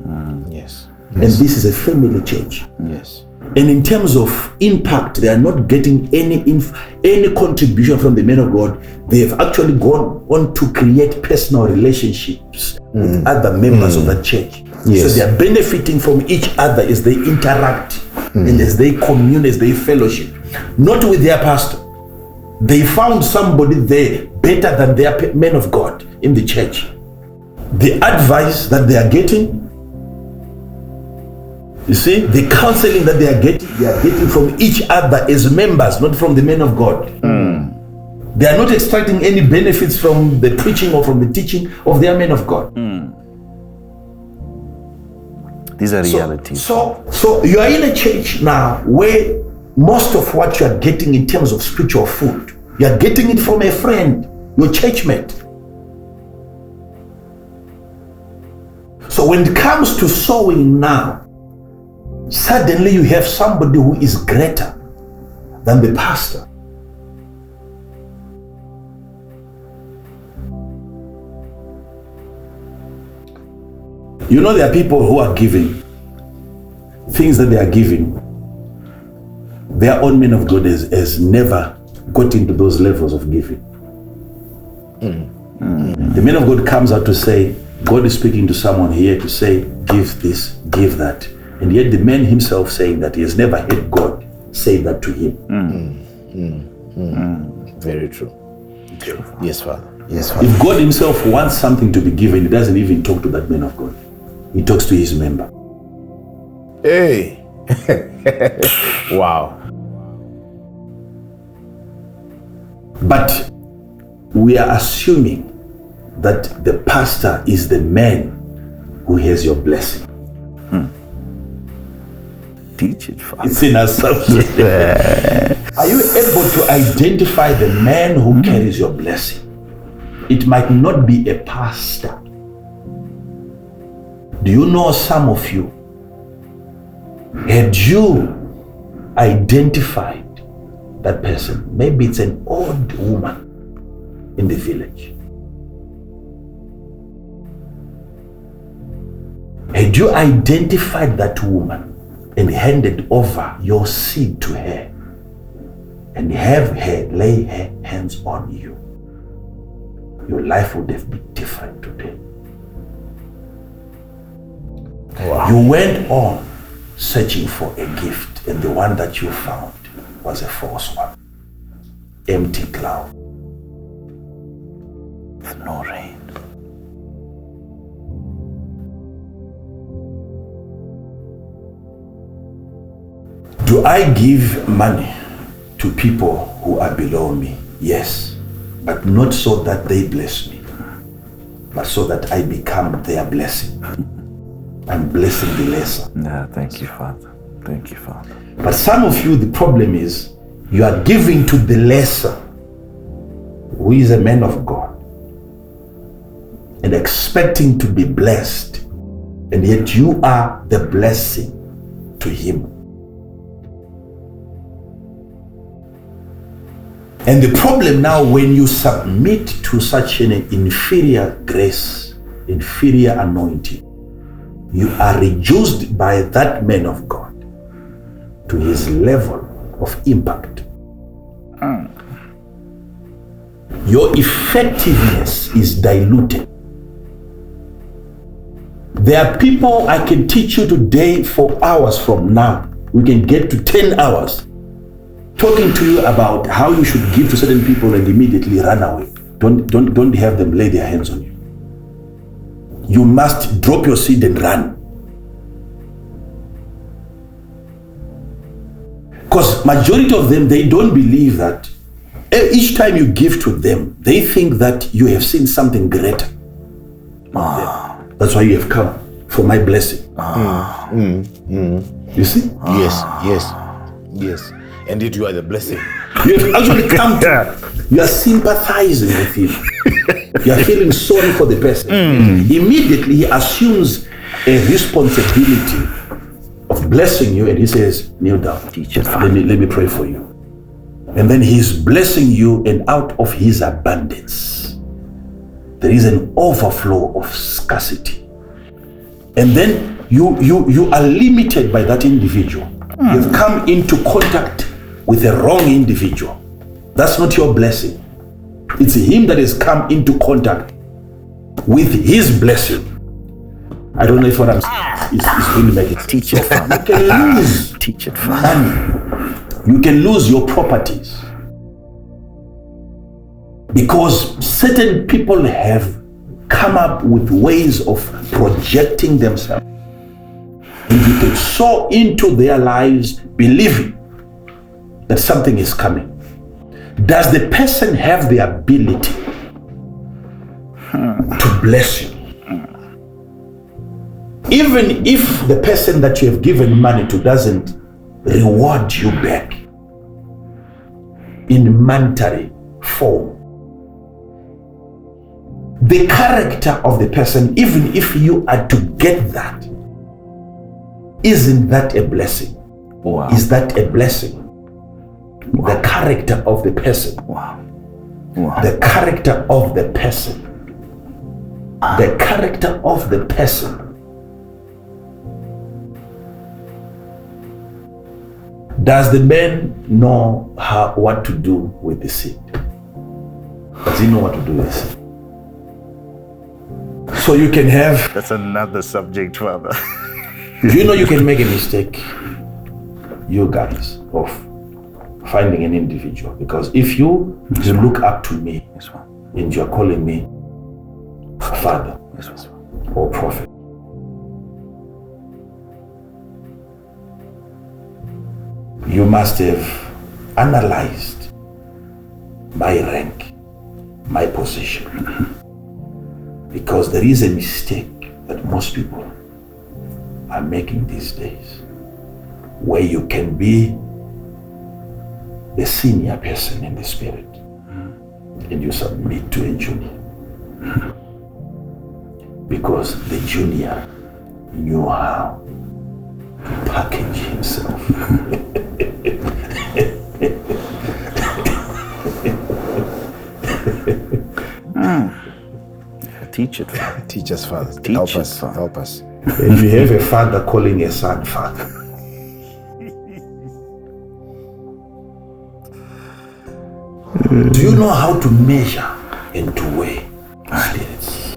Yes. And this is a family church. Yes. And in terms of impact, they are not getting any contribution from the men of God. They have actually gone on to create personal relationships with other members of that church. Yes. So they are benefiting from each other as they interact and as they commune, as they fellowship. Not with their pastor. They found somebody there better than their men of God in the church. The advice that they are getting, you see, the counseling that they are getting from each other as members, not from the men of God. They are not extracting any benefits from the preaching or from the teaching of their men of God. These are realities. So you are in a church now where most of what you are getting in terms of spiritual food, you are getting it from a friend, your churchmate. So when it comes to sowing now, suddenly you have somebody who is greater than the pastor. You know, there are people who are giving things that they are giving. Their own men of God has never got into those levels of giving. The man of God comes out to say, God is speaking to someone here to say, give this, give that. And yet the man himself saying that he has never heard God say that to him. Very true. Yes, Father. Yes, Father. If God himself wants something to be given, he doesn't even talk to that man of God. He talks to his member. Hey. Wow. But we are assuming that the pastor is the man who has your blessing. Teach it, Father. It's in assumption. Are you able to identify the man who carries your blessing? It might not be a pastor. Do you know some of you? Had you identified that person, maybe it's an old woman in the village. Had you identified that woman and handed over your seed to her and have her lay her hands on you, your life would have been different today. Wow. You went on searching for a gift, and the one that you found was a false one. Empty cloud. No rain. Do I give money to people who are below me? Yes, but not so that they bless me, but so that I become their blessing. I'm blessing the lesser. Yeah, thank you, Father. Thank you, Father. But some of you, the problem is you are giving to the lesser, who is a man of God, and expecting to be blessed, and yet you are the blessing to him. And the problem now, when you submit to such an inferior grace, inferior anointing, you are reduced by that man of God to his level of impact. Your effectiveness is diluted. There are people I can teach you today for hours from now. We can get to 10 hours talking to you about how you should give to certain people and immediately run away. Don't have them lay their hands on you. You must drop your seed and run. Because majority of them, they don't believe that each time you give to them, they think that you have seen something greater. That's why you have come for my blessing. You see? Yes. And yet you are the blessing. You have actually come to, you are sympathizing with him. You are feeling sorry for the person. Immediately he assumes a responsibility of blessing you, and he says, kneel down. Teach it, Let me pray for you. And then he's blessing you, and out of his abundance, there is an overflow of scarcity. And then you are limited by that individual. You've come into contact with a wrong individual. That's not your blessing. It's him that has come into contact with his blessing. I don't know if what I'm saying is really making sense. Teach it, Father. You can lose Teach it, Father. money. You can lose your properties. Because certain people have come up with ways of projecting themselves. And you can sow into their lives believing that something is coming. Does the person have the ability to bless you? Even if the person that you have given money to doesn't reward you back in monetary form, the character of the person, even if you are to get that, isn't that a blessing? Wow. Is that a blessing? Wow. The character of the person. Wow. Wow. The character of the person. The character of the person. Does the man know what to do with the seed? Does he know what to do with the seed? So you can have... That's another subject, Father. Do you know you can make a mistake, you guys, of finding an individual? Because if you look up to me, Yes, Father. and you're calling me Father Yes, Father. or Prophet, you must have analyzed my rank, my position. Because there is a mistake that most people are making these days, where you can be the senior person in the spirit and you submit to a junior. Because the junior knew how to package himself. Teach it, Father. Teach us, Father. Teach Help us, us. Father. Help us. And you have a father calling a son father. Do you know how to measure and to weigh spirits?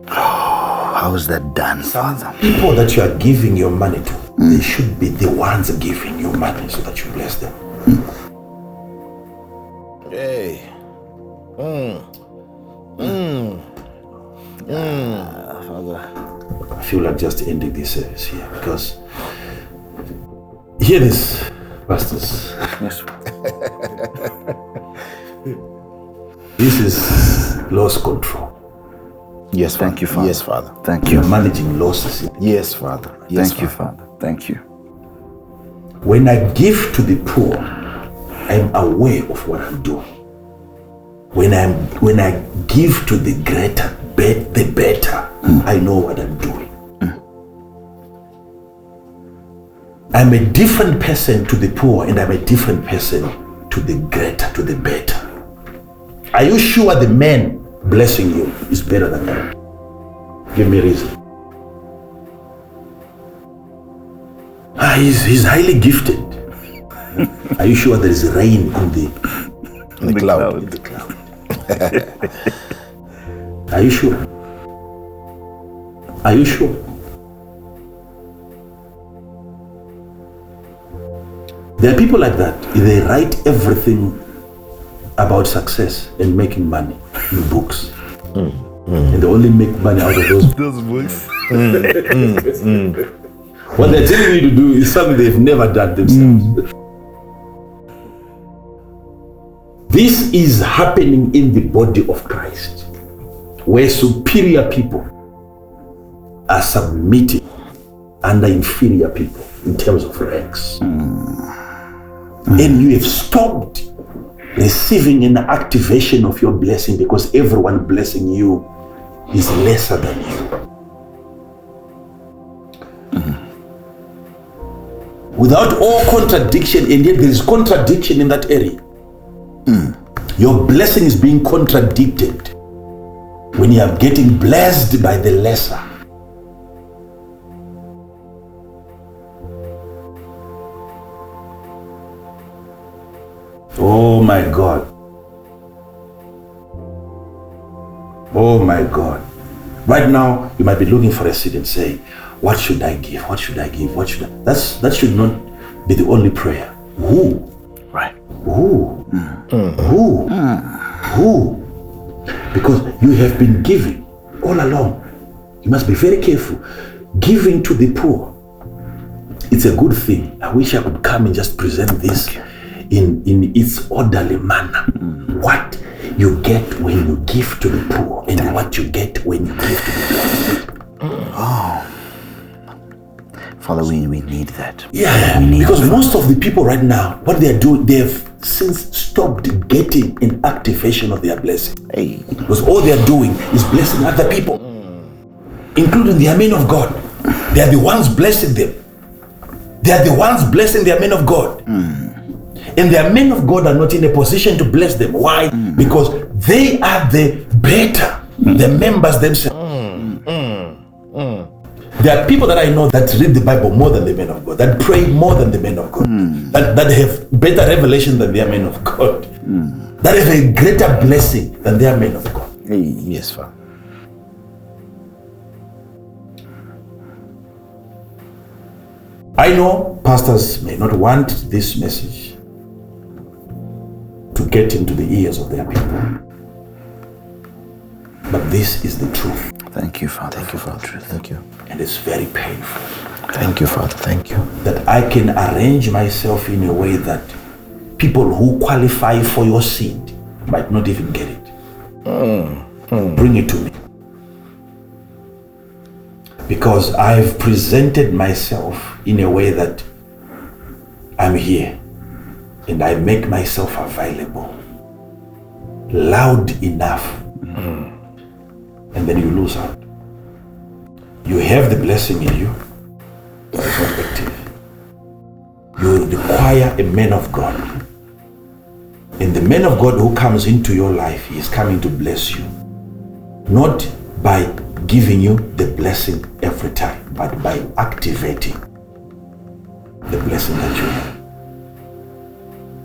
How is that done, Father? People that you are giving your money to, they should be the ones giving you money so that you bless them. Hey. I feel like just ending this service here because hear this, pastors. Yes. This is loss control. Yes, Father. Thank you, Father. Yes, Father. Thank you. You're managing losses. Yes, Father. Yes, Thank you, Father. Thank you. When I give to the poor, I'm aware of what I'm doing. When I give to the greater, the better, I know what I'm doing. I'm a different person to the poor, and I'm a different person to the greater, to the better. Are you sure the man blessing you is better than you? Give me a reason. He's highly gifted. Are you sure there is rain on the cloud. in the cloud? Are you sure? Are you sure? There are people like that. They write everything about success and making money in books. And they only make money out of those books. What they're telling you to do is something they've never done themselves. This is happening in the body of Christ, where superior people are submitting under inferior people in terms of ranks. And you have stopped receiving an activation of your blessing because everyone blessing you is lesser than you. Without all contradiction, and yet there is contradiction in that area. Your blessing is being contradicted when you are getting blessed by the lesser. Oh my God. Oh my God. Right now, you might be looking for a seed and say, what should I give? What should I give? What should I? That should not be the only prayer. Who? Right. Who? Who? Who? Because you have been giving all along. You must be very careful. Giving to the poor. It's a good thing. I wish I could come and just present this in its orderly manner. What you get when you give to the poor and what you get when you give to the poor. Father, we need that. Yeah, we need because that. most of the people right now, what they are doing, they have since stopped getting an activation of their blessing. Hey. Because all they are doing is blessing other people, including their men of God. They are the ones blessing them. They are the ones blessing their men of God. And their men of God are not in a position to bless them. Why? Because they are the better, the members themselves. There are people that I know that read the Bible more than the men of God, that pray more than the men of God, that have better revelation than their men of God, that have a greater blessing than their men of God. Yes, Father. I know pastors may not want this message to get into the ears of their people. But this is the truth. Thank you, Father. Thank you, Father. Thank you. And it's very painful. Thank you, Father. Thank you. That I can arrange myself in a way that people who qualify for your seed might not even get it. Bring it to me. Because I've presented myself in a way that I'm here and I make myself available loud enough, and then you lose out. You have the blessing in you, but it's not active. You require a man of God, and the man of God who comes into your life, he is coming to bless you, not by giving you the blessing every time, but by activating the blessing that you have.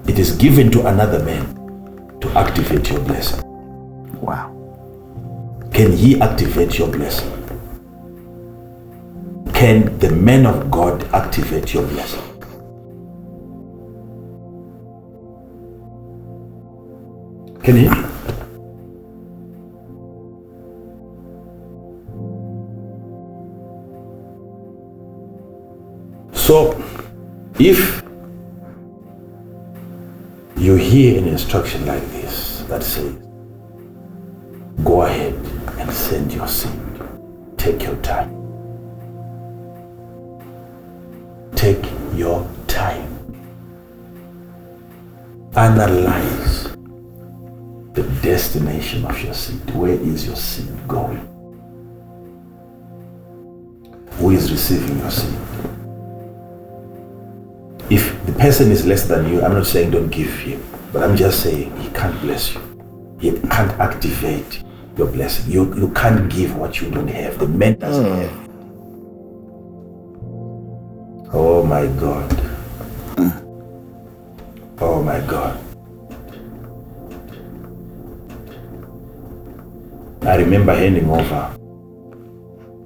It is given to another man to activate your blessing. Wow. Can he activate your blessing? Can the man of God activate your blessing? Can he? So, if you hear an instruction like this that says, go ahead and send your seed, take your time. Take your time. Analyze the destination of your seed. Where is your seed going? Who is receiving your seed? If the person is less than you, I'm not saying don't give him, but I'm just saying he can't bless you. He can't activate your blessing. You can't give what you don't have. The man doesn't have. Oh my God. Oh my God. I remember handing over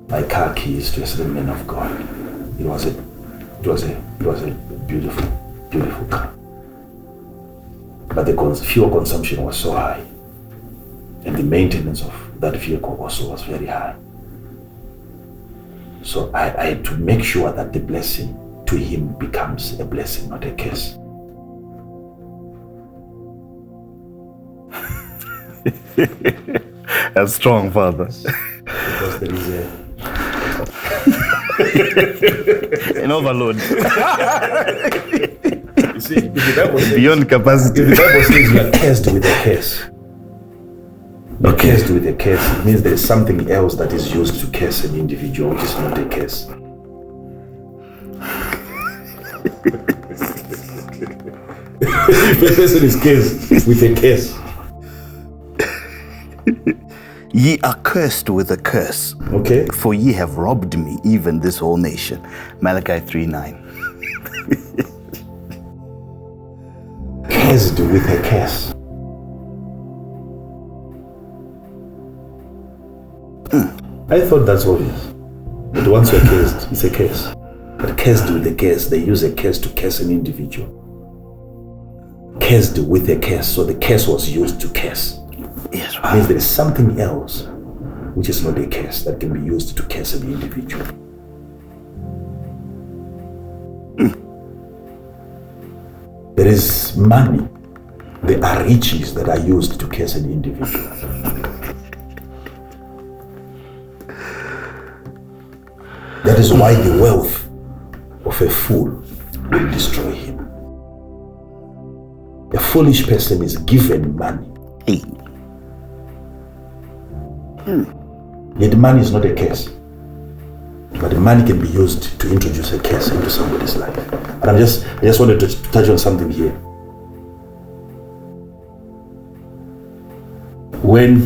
my car keys to a certain man of God. It was a beautiful, beautiful car. But the fuel consumption was so high, and the maintenance of that vehicle also was very high. So I had to make sure that the blessing to him becomes a blessing, not a curse. That's strong, Father. Because there is a An overload. You see, if the Bible says, Beyond capacity. if the Bible says you are cursed with a curse, you're cursed with a curse, it means there is something else that is used to curse an individual, which is not a curse. If a person is cursed with a curse, Ye are cursed with a curse, okay? for ye have robbed me, even this whole nation. Malachi 3:9. Cursed with a curse. I thought that's obvious. But once you're cursed, it's a curse. But cursed with a curse, they use a curse to curse an individual. Cursed with a curse, so the curse was used to curse. Yes, It means there is something else which is not a curse that can be used to curse an individual. There is money. There are riches that are used to curse an individual. That is why the wealth of a fool will destroy him. A foolish person is given money. Hey. Yet money is not a curse. But the money can be used to introduce a curse into somebody's life. And I just wanted to touch on something here. When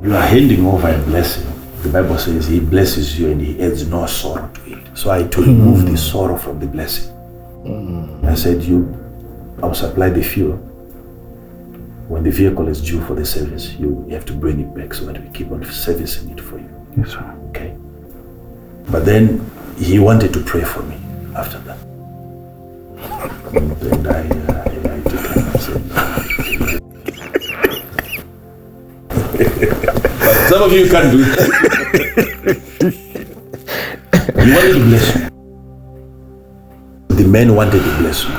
you are handing over a blessing, the Bible says he blesses you and he adds no sorrow to it. So I had to remove the sorrow from the blessing. I said, I'll supply the fuel. When the vehicle is due for the service, you have to bring it back so that we keep on servicing it for you. Yes, sir. Okay? But then he wanted to pray for me after that. And I took him and said, some of you can't do it. He wanted to bless you. The men wanted to bless you.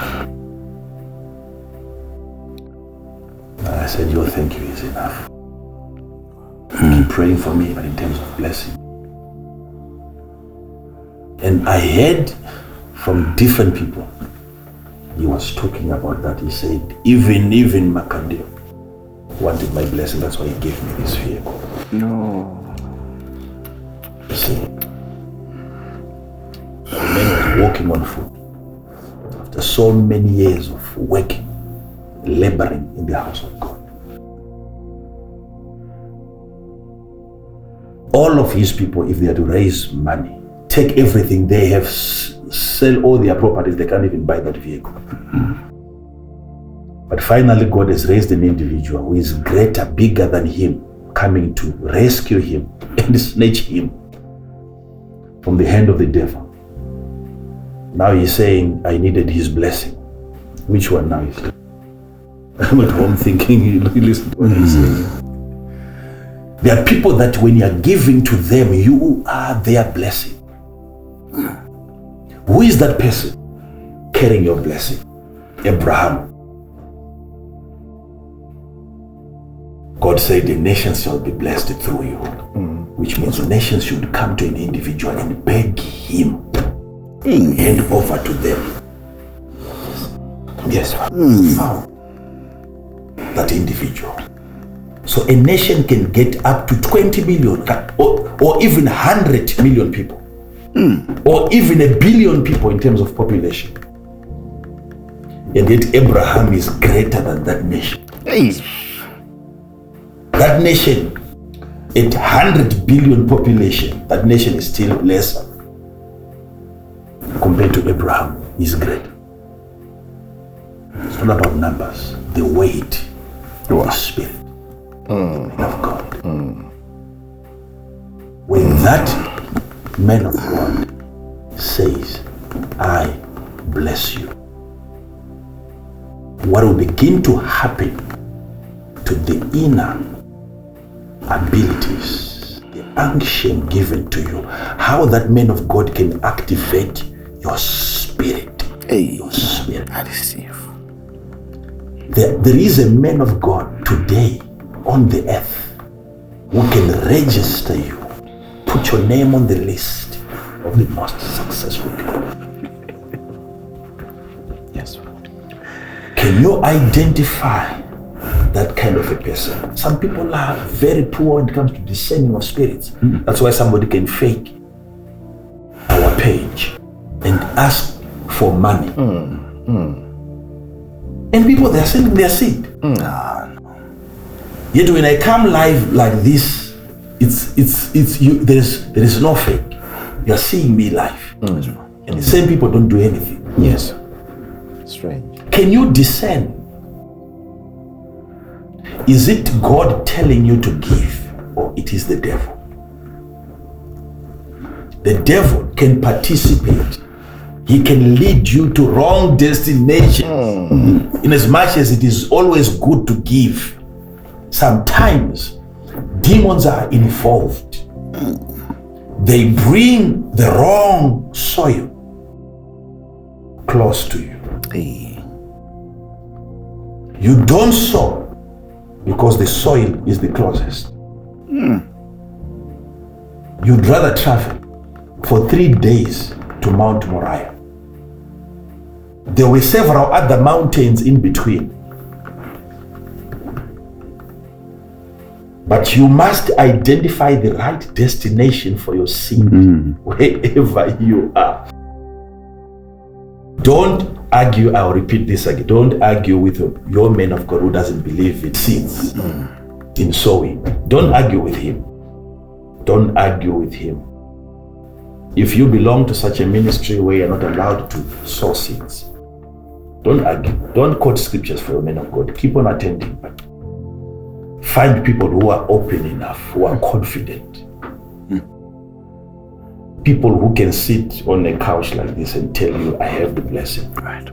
I said, your thank you is enough. Keep praying for me, but in terms of blessing. And I heard from different people, he was talking about that. He said, even Makandiwa wanted my blessing. That's why he gave me this vehicle. No. You see, the man was walking on foot after so many years of working, laboring in the house of God. All of his people, if they are to raise money, take everything they have, sell all their properties, they can't even buy that vehicle. But finally, God has raised an individual who is greater, bigger than him, coming to rescue him and snatch him from the hand of the devil. Now he's saying, I needed his blessing. Which one now is it? I'm at home thinking, listen to what he's saying. There are people that when you are giving to them, you are their blessing. Who is that person carrying your blessing? Abraham. God said the nations shall be blessed through you, which means the nations should come to an individual and beg him, hand over to them. Yes, that individual. So a nation can get up to 20 million or even 100 million people, or even 1 billion people in terms of population. And yet Abraham is greater than that nation. That nation, at 100 billion population, that nation is still lesser compared to Abraham. He's great. It's not about numbers, the weight of the Spirit of God. When that man of God says, I bless you, what will begin to happen to the inner abilities, the unction given to you, how that man of God can activate your spirit. Your spirit. I receive. There is a man of God today on the earth who can register you, put your name on the list of the most successful people. Yes. Can you identify that kind of a person? Some people are very poor when it comes to discerning of spirits. That's why somebody can fake our page and ask for money. And people, they are sending their seed. Yet when I come live like this, it's you. There is no fake. You are seeing me live, and the same people don't do anything. Yes. Strange. Can you discern? Is it God telling you to give, or it is the devil? The devil can participate. He can lead you to wrong destinations. In as much as it is always good to give, sometimes demons are involved. They bring the wrong soil close to you. You don't sow because the soil is the closest. You'd rather travel for 3 days to Mount Moriah. There were several other mountains in between. But you must identify the right destination for your seed, wherever you are. Don't argue, I'll repeat this again. Don't argue with your man of God who doesn't believe in seeds, in sowing. Don't argue with him. Don't argue with him. If you belong to such a ministry where you're not allowed to sow seeds, don't argue. Don't quote scriptures for your men of God. Keep on attending, but find people who are open enough, who are confident. people who can sit on a couch like this and tell you, I have the blessing. Right.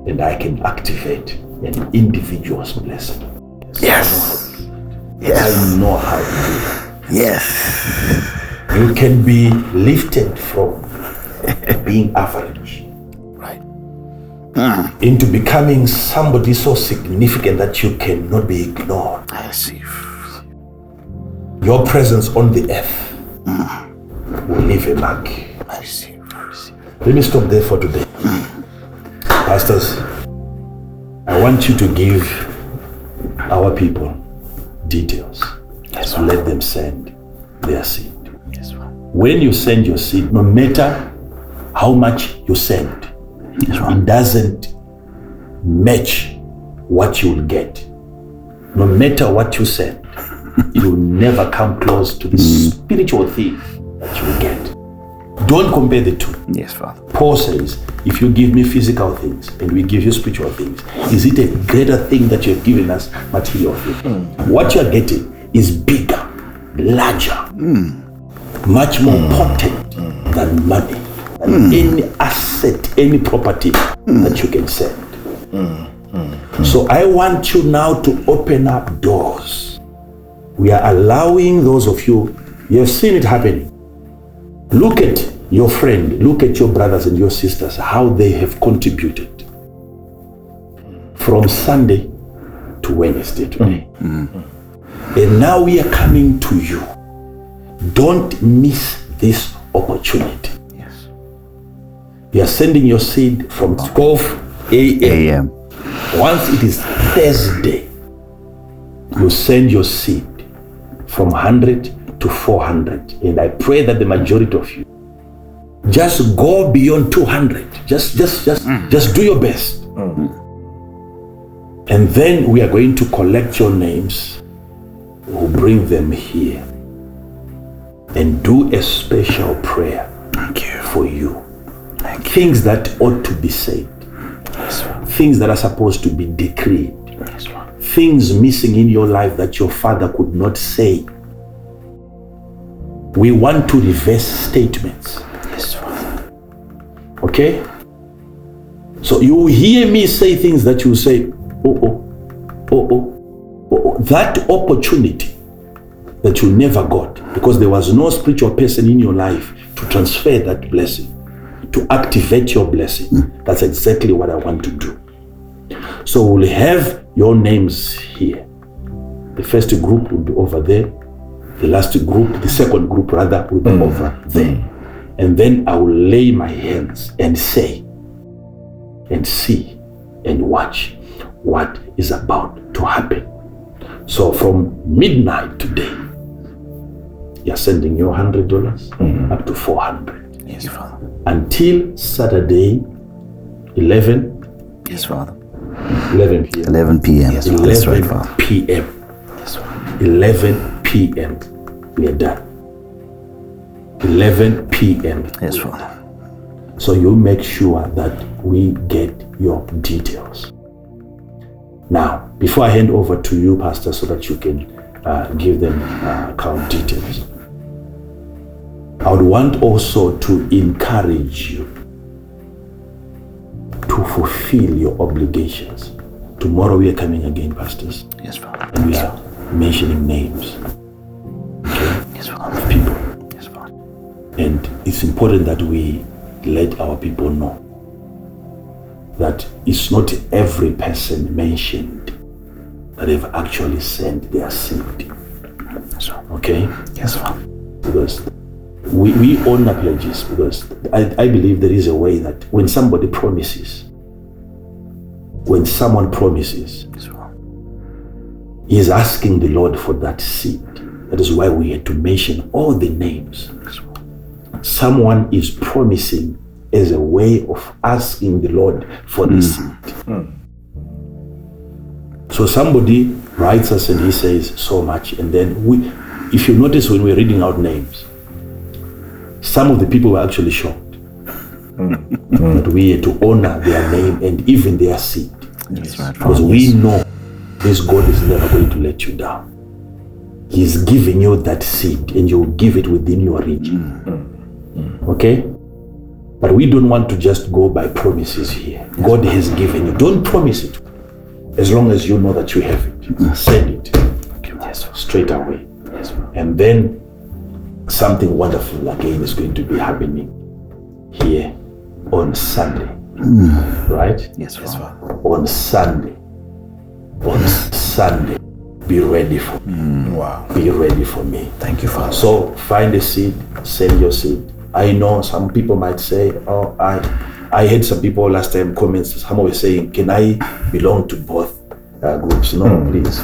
And I can activate an individual's blessing. Yes. I know how to do that. Yes. You can be lifted from being average, Right. into becoming somebody so significant that you cannot be ignored. I see. Your presence on the earth will leave a mark. I see. Let me stop there for today. Pastors, I want you to give our people details. Yes, to let them send their seed. Yes, When you send your seed, no matter how much you send, it doesn't match what you will get. No matter what you send, it will never come close to the spiritual thing that you will get. Don't compare the two. Yes, Father. Paul says, if you give me physical things and we give you spiritual things, is it a greater thing that you have given us material things? What you are getting is bigger, larger, much more potent than money, than any asset, any property that you can send. So I want you now to open up doors. We are allowing those of you have seen it happening. Look at your friend, look at your brothers and your sisters, how they have contributed from Sunday to Wednesday today. And now we are coming to you. Don't miss this opportunity. Yes. We are sending your seed from 12 a.m. Once it is Thursday, you send your seed from 100 to 400. And I pray that the majority of you just go beyond 200. Just do your best. And then we are going to collect your names. We'll bring them here and do a special prayer for you. Things that ought to be said. Things that are supposed to be decreed. Things missing in your life that your father could not say. We want to reverse statements. Okay? So you hear me say things that you say, that opportunity that you never got because there was no spiritual person in your life to transfer that blessing, to activate your blessing. That's exactly what I want to do. So we'll have your names here. The first group will be over there. The last group, the second group rather, will be over there. And then I will lay my hands and say, and see, and watch what is about to happen. So from midnight today, you're sending your $100 up to 400. Yes, Father. Until Saturday, 11. Yes, Father. 11 p.m. 11 p.m. Yes, 11 That's right, Father. p.m. Yes, Father. 11 p.m. We are done. 11 p.m. Yes, Father. So you make sure that we get your details. Now, before I hand over to you, Pastor, so that you can give them account details, I would want also to encourage you to fulfill your obligations. Tomorrow we are coming again, pastors. Yes, Father. And we are mentioning names. Okay? Yes, Father. Of people. Yes, Father. And it's important that we let our people know that it's not every person mentioned that they've actually sent their seed. Yes, Father. Okay? Yes, Father. Because we honor pledges, because I believe there is a way that when somebody promises, when someone promises, Yes, Father. he is asking the Lord for that seed. That is why we had to mention all the names. Yes, Father. Someone is promising as a way of asking the Lord for the seed. So somebody writes us and he says so much, and then if you notice when we're reading out names, some of the people were actually shocked that we had to honor their name and even their seed. Yes, right, Because Father. we know this God is never going to let you down. He's giving you that seed and you'll give it within your region. Okay? But we don't want to just go by promises here. God has given you. Don't promise it. As long as you know that you have it, send it straight away. And then something wonderful again is going to be happening here on Sunday. Right? Yes, Father. On Sunday. Be ready for me. Wow. Be ready for me. Thank you, Father. So find a seed, send your seed. I know some people might say, oh, I had some people last time comments, some were saying, can I belong to both groups? No, please.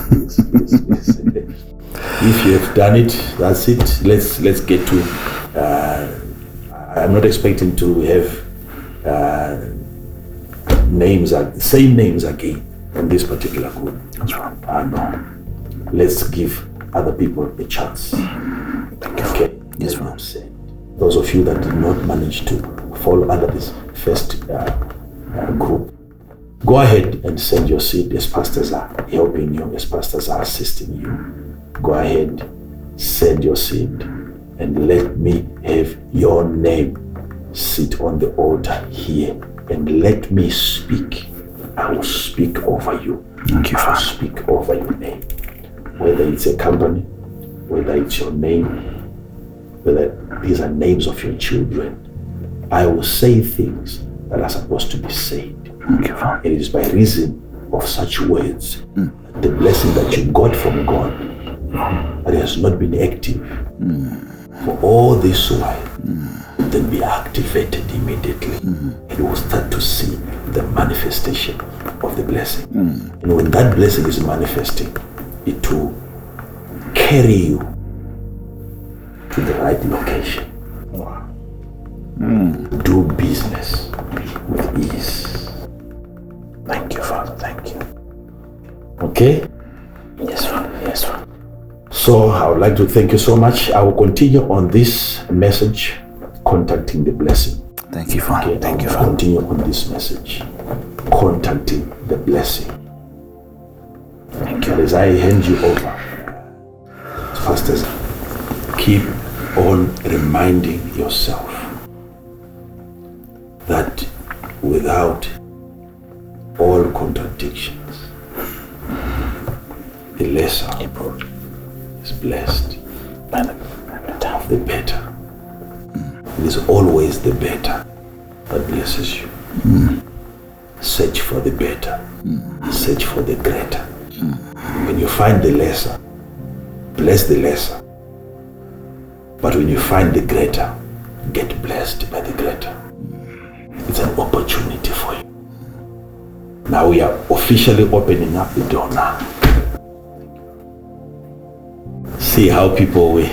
If you have done it, that's it. Let's get to, I'm not expecting to have same names again in this particular group. That's right. No. Let's give other people a chance. Okay. Yes, Let them say. Those of you that did not manage to fall under this first group, go ahead and send your seed as pastors are helping you, as pastors are assisting you. Go ahead, send your seed, and let me have your name sit on the altar here, and let me speak. I will speak over you. Thank you, I will Father. speak over your name. Whether it's a company, whether it's your name, whether these are names of your children, I will say things that are supposed to be said. Thank you, Father. It is by reason of such words, the blessing that you got from God, that has not been active for all this while, then be activated immediately, and you will start to see the manifestation of the blessing. And when that blessing is manifesting, it will carry you to the right location. Wow. Do business with ease. Thank you, Father. Thank you. Okay? Yes, Father. Yes, Father. So I would like to thank you so much. I will continue on this message, contacting the blessing. Thank you, Father. Okay, Thank you, I will Father. continue on this message, contacting the blessing. Thank And you. as I hand you over, pastors, keep on reminding yourself that without all contradictions, the lesser is blessed of the better. It is always the better that blesses you. Search for the better. Search for the greater. When you find the lesser, bless the lesser. But when you find the greater, get blessed by the greater. It's an opportunity for you. Now we are officially opening up the door now. See how people will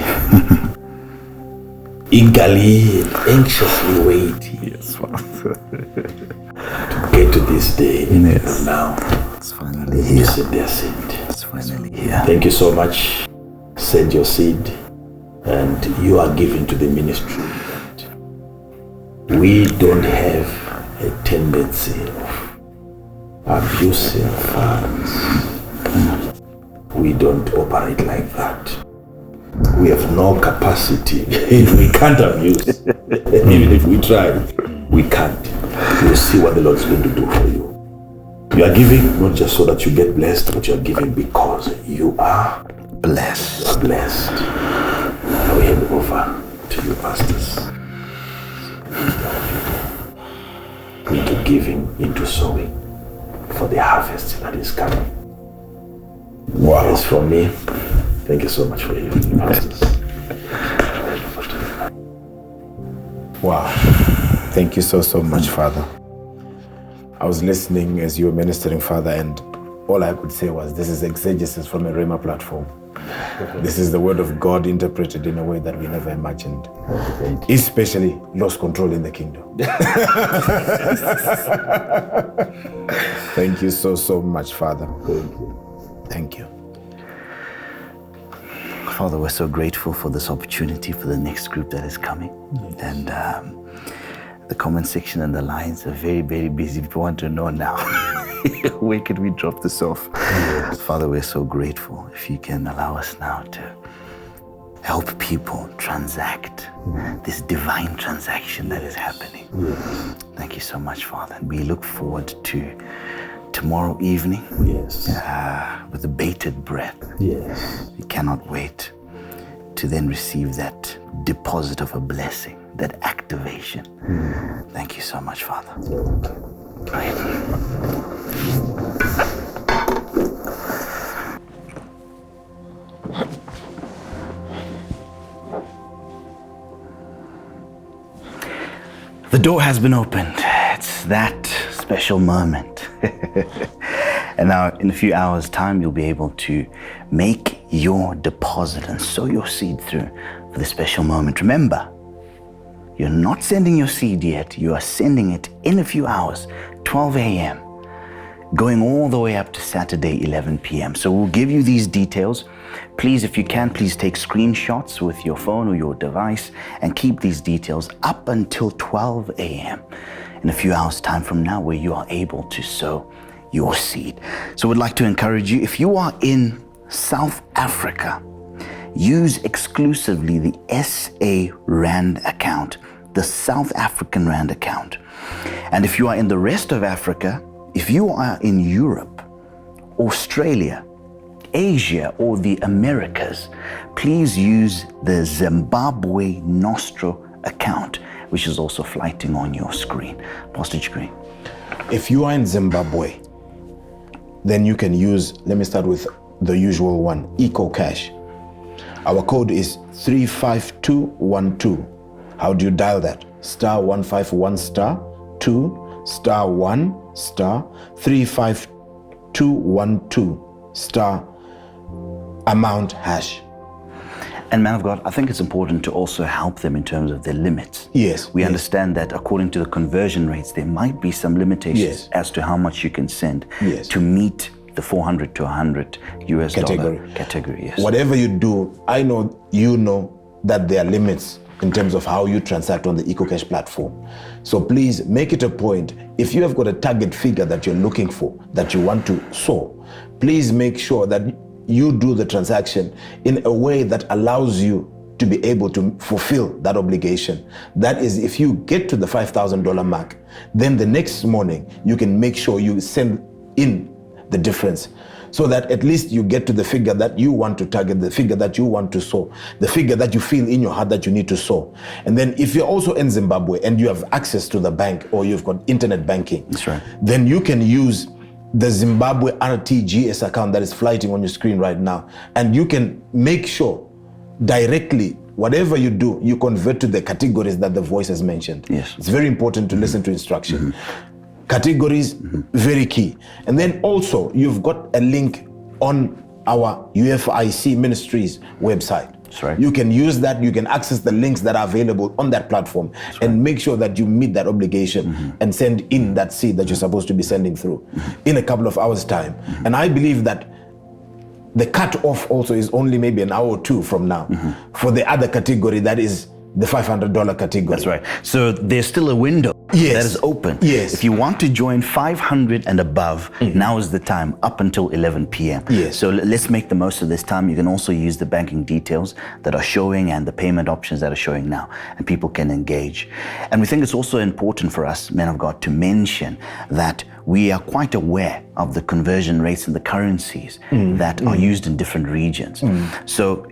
eagerly and anxiously wait Yes, Father. to get to this day. Yes. And now, It's finally here. sit there, sit. It's finally here. Thank you so much. Send your seed, and you are giving to the ministry. We don't have a tendency of abusing funds. We don't operate like that. We have no capacity. We can't abuse. Even if we try, we can't. You'll see what the Lord is going to do for you. You are giving not just so that you get blessed, but you are giving because you are Blessed. blessed. Now we hand over to you, pastors. Into giving, into sowing for the harvest that is coming. Wow. As for me, thank you so much for you, pastors. Wow. Thank you so much, Father. I was listening as you were ministering, Father, and all I could say was, this is exegesis from a Rhema platform. This is the word of God interpreted in a way that we never imagined. Especially lost control in the kingdom. Thank you so much, Father. Thank you. Father, we're so grateful for this opportunity for the next group that is coming. Yes. And the comment section and the lines are very, very busy. People want to know now, where can we drop this off? Yes. Father, we're so grateful. If you can allow us now to help people transact this divine transaction that is happening. Yes. Thank you so much, Father. We look forward to tomorrow evening. Yes. With a bated breath. Yes. We cannot wait to then receive that deposit of a blessing, that activation. Thank you so much, Father. Right. The door has been opened. It's that special moment. And now in a few hours' time, you'll be able to make your deposit and sow your seed through for the special moment. Remember, you're not sending your seed yet. You are sending it in a few hours, 12 a.m., going all the way up to Saturday, 11 p.m. So we'll give you these details. Please, if you can, please take screenshots with your phone or your device and keep these details up until 12 a.m. in a few hours' time from now, where you are able to sow your seed. So we'd like to encourage you, if you are in South Africa, use exclusively the SA Rand account, the South African Rand account. And if you are in the rest of Africa, if you are in Europe, Australia, Asia, or the Americas, please use the Zimbabwe Nostro account, which is also flighting on your screen. Pastor Green. If you are in Zimbabwe, then you can use, let me start with the usual one, EcoCash. Our code is 35212. How do you dial that? *151*2*1*35212* amount hash. And man of God, I think it's important to also help them in terms of their limits. Yes. We understand that according to the conversion rates, there might be some limitations as to how much you can send to meet the 400 to 100 US dollar category. Yes. Whatever you do, I know you know that there are limits in terms of how you transact on the EcoCash platform. So please make it a point, if you have got a target figure that you're looking for, that you want to sow, please make sure that you do the transaction in a way that allows you to be able to fulfill that obligation. That is, if you get to the $5,000 mark, then the next morning you can make sure you send in the difference, so that at least you get to the figure that you want to target, the figure that you want to sow, the figure that you feel in your heart that you need to sow. And then if you're also in Zimbabwe and you have access to the bank, or you've got internet banking, that's right, then you can use the Zimbabwe RTGS account that is flighting on your screen right now. And you can make sure directly, whatever you do, you convert to the categories that the voice has mentioned. Yes. It's very important to listen to instruction. Categories, very key. And then also, you've got a link on our UFIC Ministries website. That's right. You can use that, you can access the links that are available on that platform, and make sure that you meet that obligation and send in that seed that you're supposed to be sending through in a couple of hours' time. And I believe that the cut-off also is only maybe an hour or two from now for the other category, that is the $500 category. That's right. So there's still a window that is open. Yes. If you want to join 500 and above, now is the time, up until 11 p.m. Yes. So let's make the most of this time. You can also use the banking details that are showing and the payment options that are showing now, and people can engage. And we think it's also important for us, men of God, to mention that we are quite aware of the conversion rates and the currencies that are used in different regions. So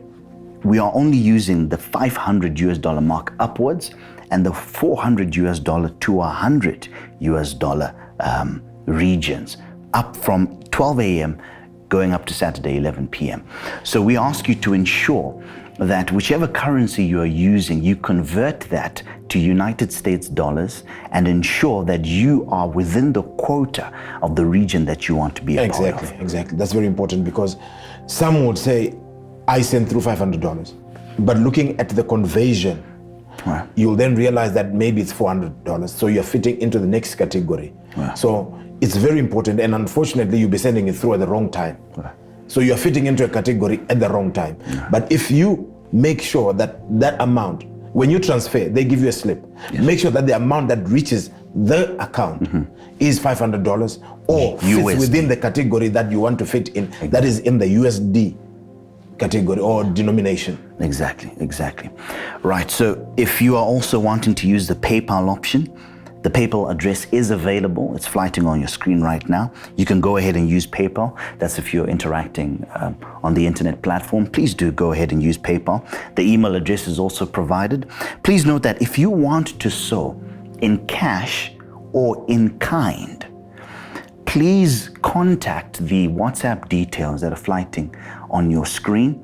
we are only using the 500 US dollar mark upwards and the 400 US dollar to 100 US dollar regions, up from 12 a.m. going up to Saturday 11 p.m. So we ask you to ensure that whichever currency you are using, you convert that to United States dollars and ensure that you are within the quota of the region that you want to be a part of. Exactly. That's very important, because some would say, I sent through $500. But looking at the conversion, you'll then realize that maybe it's $400. So you're fitting into the next category. So it's very important. And unfortunately, you'll be sending it through at the wrong time. So you're fitting into a category at the wrong time. But if you make sure that that amount, when you transfer, they give you a slip. Make sure that the amount that reaches the account is $500 or fits within the category that you want to fit in, that is in the USD category or denomination. Exactly. Right, so if you are also wanting to use the PayPal option, the PayPal address is available. It's flighting on your screen right now. You can go ahead and use PayPal. That's if you're interacting on the internet platform. Please do go ahead and use PayPal. The email address is also provided. Please note that if you want to sow in cash or in kind, please contact the WhatsApp details that are flighting on your screen,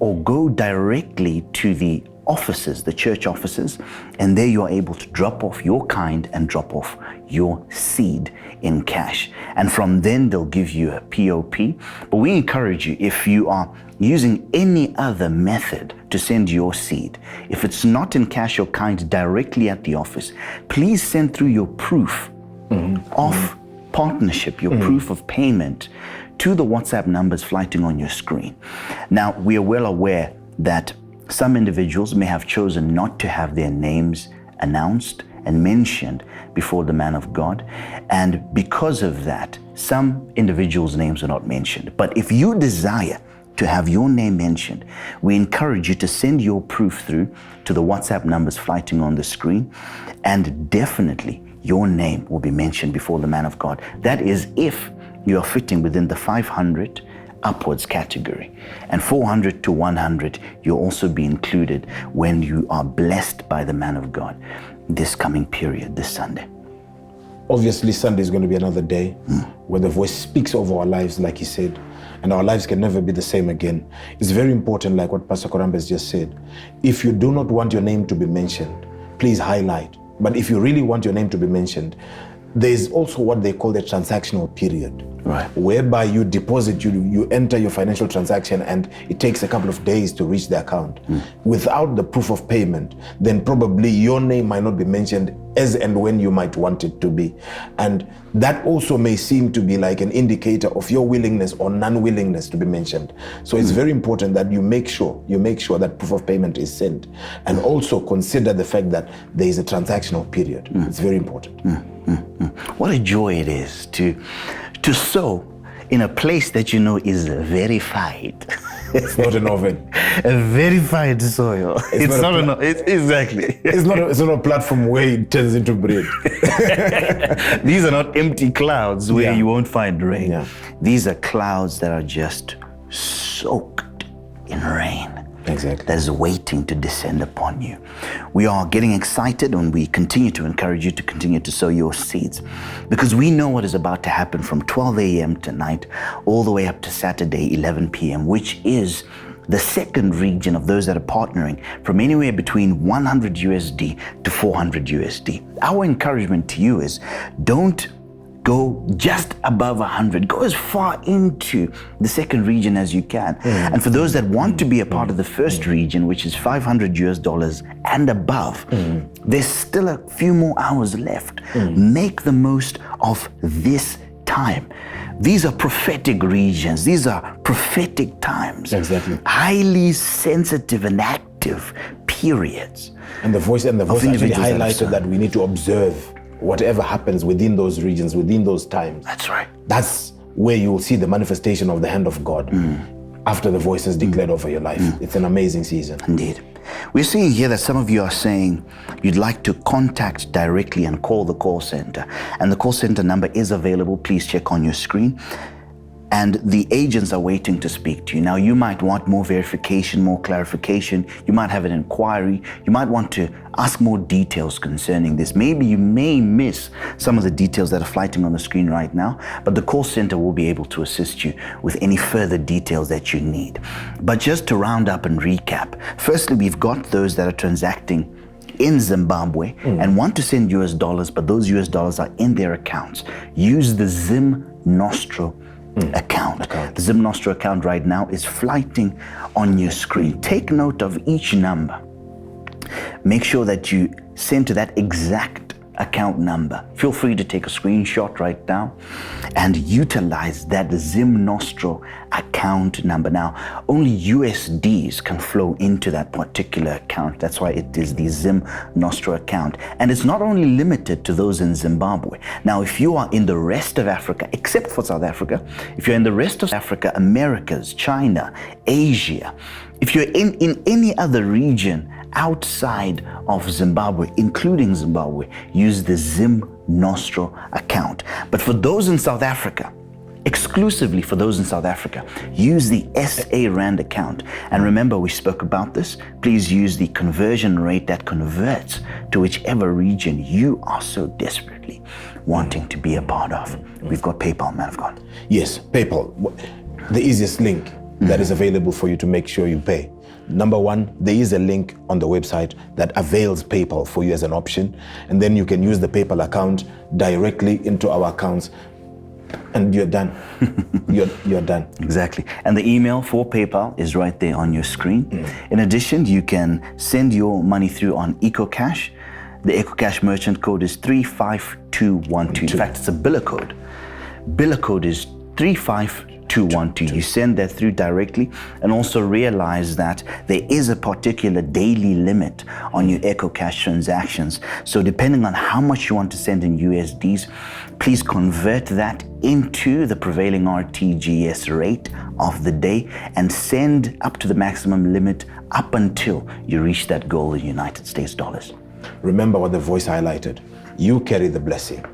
or go directly to the offices, the church offices, and there you are able to drop off your kind and drop off your seed in cash. And from then they'll give you a POP. But we encourage you, if you are using any other method to send your seed, if it's not in cash or kind directly at the office, please send through your proof of partnership, your proof of payment, to the WhatsApp numbers flighting on your screen. Now, we are well aware that some individuals may have chosen not to have their names announced and mentioned before the man of God. And because of that, some individuals' names are not mentioned. But if you desire to have your name mentioned, we encourage you to send your proof through to the WhatsApp numbers flighting on the screen, and definitely your name will be mentioned before the man of God. That is if you are fitting within the 500 upwards category, and 400 to 100 you'll also be included when you are blessed by the man of God this coming period, this Sunday. Obviously, Sunday is going to be another day where the voice speaks over our lives, like he said, and our lives can never be the same again. It's very important, like what Pastor Korambe has just said. If you do not want your name to be mentioned, please highlight. But if you really want your name to be mentioned, there is also what they call the transactional period, right, whereby you deposit, you enter your financial transaction, and it takes a couple of days to reach the account. Without the proof of payment, then probably your name might not be mentioned as and when you might want it to be. And that also may seem to be like an indicator of your willingness or non-willingness to be mentioned. So it's very important that you make sure that proof of payment is sent, and also consider the fact that there is a transactional period. It's very important. What a joy it is to sow in a place that you know is verified. It's not an oven. A verified soil. It's not exactly. It's not a platform where it turns into bread. These are not empty clouds where you won't find rain. Yeah. These are clouds that are just soaked in rain. Exactly. That is waiting to descend upon you. We are getting excited when we continue to encourage you to continue to sow your seeds, because we know what is about to happen from 12 a.m. tonight all the way up to Saturday 11 p.m., which is the second region of those that are partnering, from anywhere between 100 USD to 400 USD. Our encouragement to you is, don't go just above 100. Go as far into the second region as you can. And for those that want to be a part of the first region, which is $500 and above, there's still a few more hours left. Make the most of this time. These are prophetic regions. These are prophetic times. Exactly. Highly sensitive and active periods. And the voice actually highlighted that we need to observe whatever happens within those regions, within those times. That's right. That's where you will see the manifestation of the hand of God after the voice is declared over your life. It's an amazing season. Indeed. We're seeing here that some of you are saying you'd like to contact directly and call the call center. And the call center number is available. Please check on your screen. And the agents are waiting to speak to you. Now, you might want more verification, more clarification. You might have an inquiry. You might want to ask more details concerning this. Maybe you may miss some of the details that are flighting on the screen right now, but the call center will be able to assist you with any further details that you need. But just to round up and recap, firstly, we've got those that are transacting in Zimbabwe and want to send US dollars, but those US dollars are in their accounts. Use the Zim Nostro account. The Zim Nostro account right now is flighting on your screen. Take note of each number. Make sure that you send to that exact account number. Feel free to take a screenshot right now and utilize that Zim Nostro account number. Now, only USDs can flow into that particular account. That's why it is the Zim Nostro account. And it's not only limited to those in Zimbabwe. Now, if you are in the rest of Africa, except for South Africa, if you're in the rest of Africa, Americas, China, Asia, if you're in any other region outside of Zimbabwe, including Zimbabwe, use the Zim Nostro account. But for those in South Africa, exclusively for those in South Africa, use the SA Rand account. And remember, we spoke about this. Please use the conversion rate that converts to whichever region you are so desperately wanting to be a part of. We've got PayPal, man of God. Yes, PayPal, the easiest link that is available for you to make sure you pay. Number one, there is a link on the website that avails PayPal for you as an option. And then you can use the PayPal account directly into our accounts and you're done. you're done. Exactly. And the email for PayPal is right there on your screen. In addition, you can send your money through on EcoCash. The EcoCash merchant code is 35212. In fact, it's a biller code. Biller code is 35212. You send that through directly, and also realize that there is a particular daily limit on your EcoCash transactions. So depending on how much you want to send in USDs, please convert that into the prevailing RTGS rate of the day and send up to the maximum limit up until you reach that goal in United States dollars. Remember what the voice highlighted. You carry the blessing.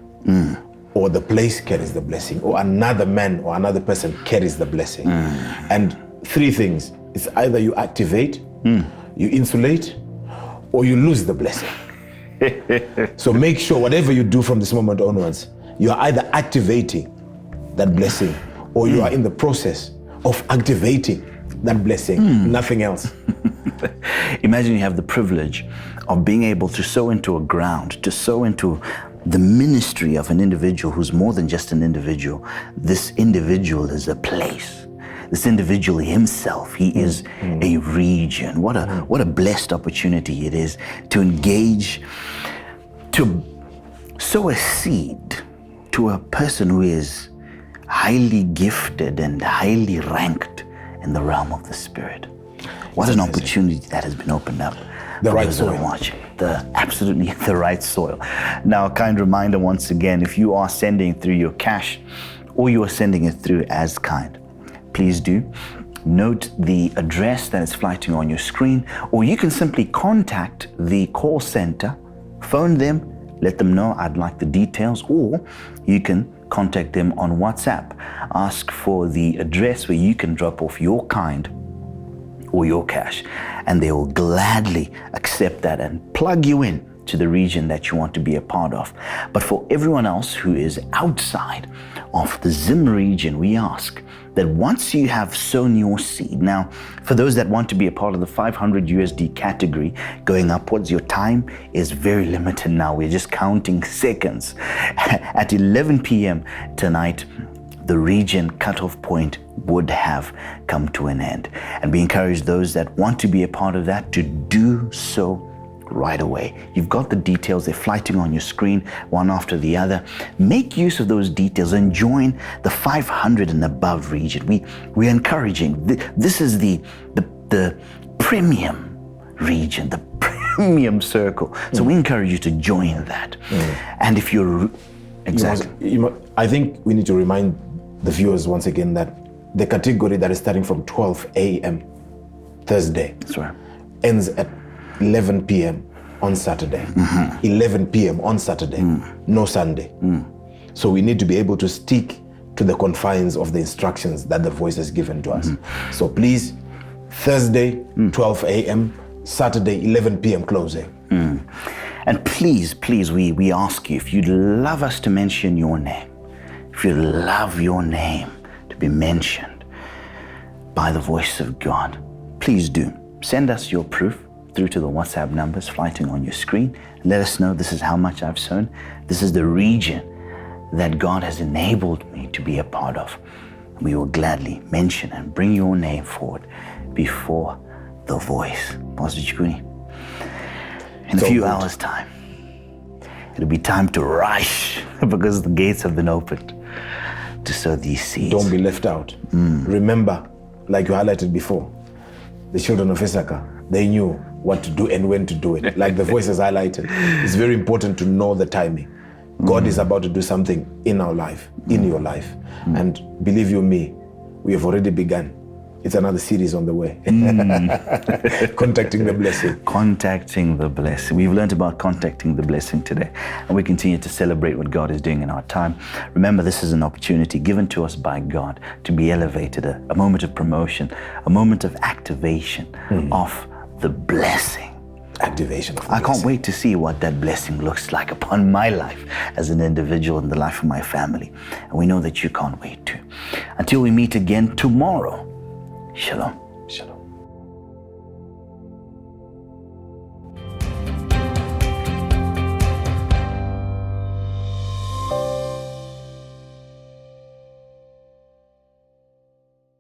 Or the place carries the blessing, or another man or another person carries the blessing. And three things. It's either you activate, you insulate, or you lose the blessing. So make sure whatever you do from this moment onwards, you are either activating that blessing or you are in the process of activating that blessing, nothing else. Imagine you have the privilege of being able to sow into a ground, to sow into the ministry of an individual who's more than just an individual. This individual is a place. This individual himself, he is a region. What a blessed opportunity it is to engage, to sow a seed to a person who is highly gifted and highly ranked in the realm of the Spirit. What an opportunity that has been opened up. The right soil. Watching. Absolutely the right soil. Now, a kind reminder once again, if you are sending through your cash or you are sending it through as kind, please do note the address that is flighting on your screen, or you can simply contact the call center, phone them, let them know I'd like the details, or you can contact them on WhatsApp. Ask for the address where you can drop off your kind or your cash, and they will gladly accept that and plug you in to the region that you want to be a part of. But for everyone else who is outside of the Zim region, we ask that once you have sown your seed, now for those that want to be a part of the 500 USD category going upwards, your time is very limited now. We're just counting seconds. At 11 p.m. tonight, the region cutoff point would have come to an end. And we encourage those that want to be a part of that to do so right away. You've got the details, they're flighting on your screen, one after the other. Make use of those details and join the 500 and above region. We're encouraging, this is the premium region, the premium circle. So we encourage you to join that. And if you're, exactly. I think we need to remind the viewers once again that the category that is starting from 12 a.m. Thursday That's right. ends at 11 p.m. on Saturday. 11 p.m. on Saturday, no Sunday. So we need to be able to stick to the confines of the instructions that the voice has given to us. So please, Thursday, 12 a.m., Saturday, 11 p.m. closing. And please, we ask you, if you'd love us to mention your name, if you'd love your name to be mentioned by the voice of God, please do. Send us your proof through to the WhatsApp numbers flighting on your screen. Let us know, this is how much I've sown. This is the region that God has enabled me to be a part of. We will gladly mention and bring your name forward before the voice. Pastor Chikuni, in a few hours' time, It'll be time to rush because the gates have been opened to sow these seeds. Don't be left out. Remember, like you highlighted before, the children of Issachar, they knew what to do and when to do it. Like the voices highlighted, it's very important to know the timing. God is about to do something in our life, in your life. And believe you me, we have already begun. It's another series on the way. Contacting the blessing. Contacting the blessing. We've learned about contacting the blessing today, and we continue to celebrate what God is doing in our time. Remember, this is an opportunity given to us by God to be elevated, a moment of promotion, a moment of activation of the blessing. Activation of the I can't blessing. wait to see what that blessing looks like upon my life as an individual and the life of my family. And we know that you can't wait to. Until we meet again tomorrow, Shalom.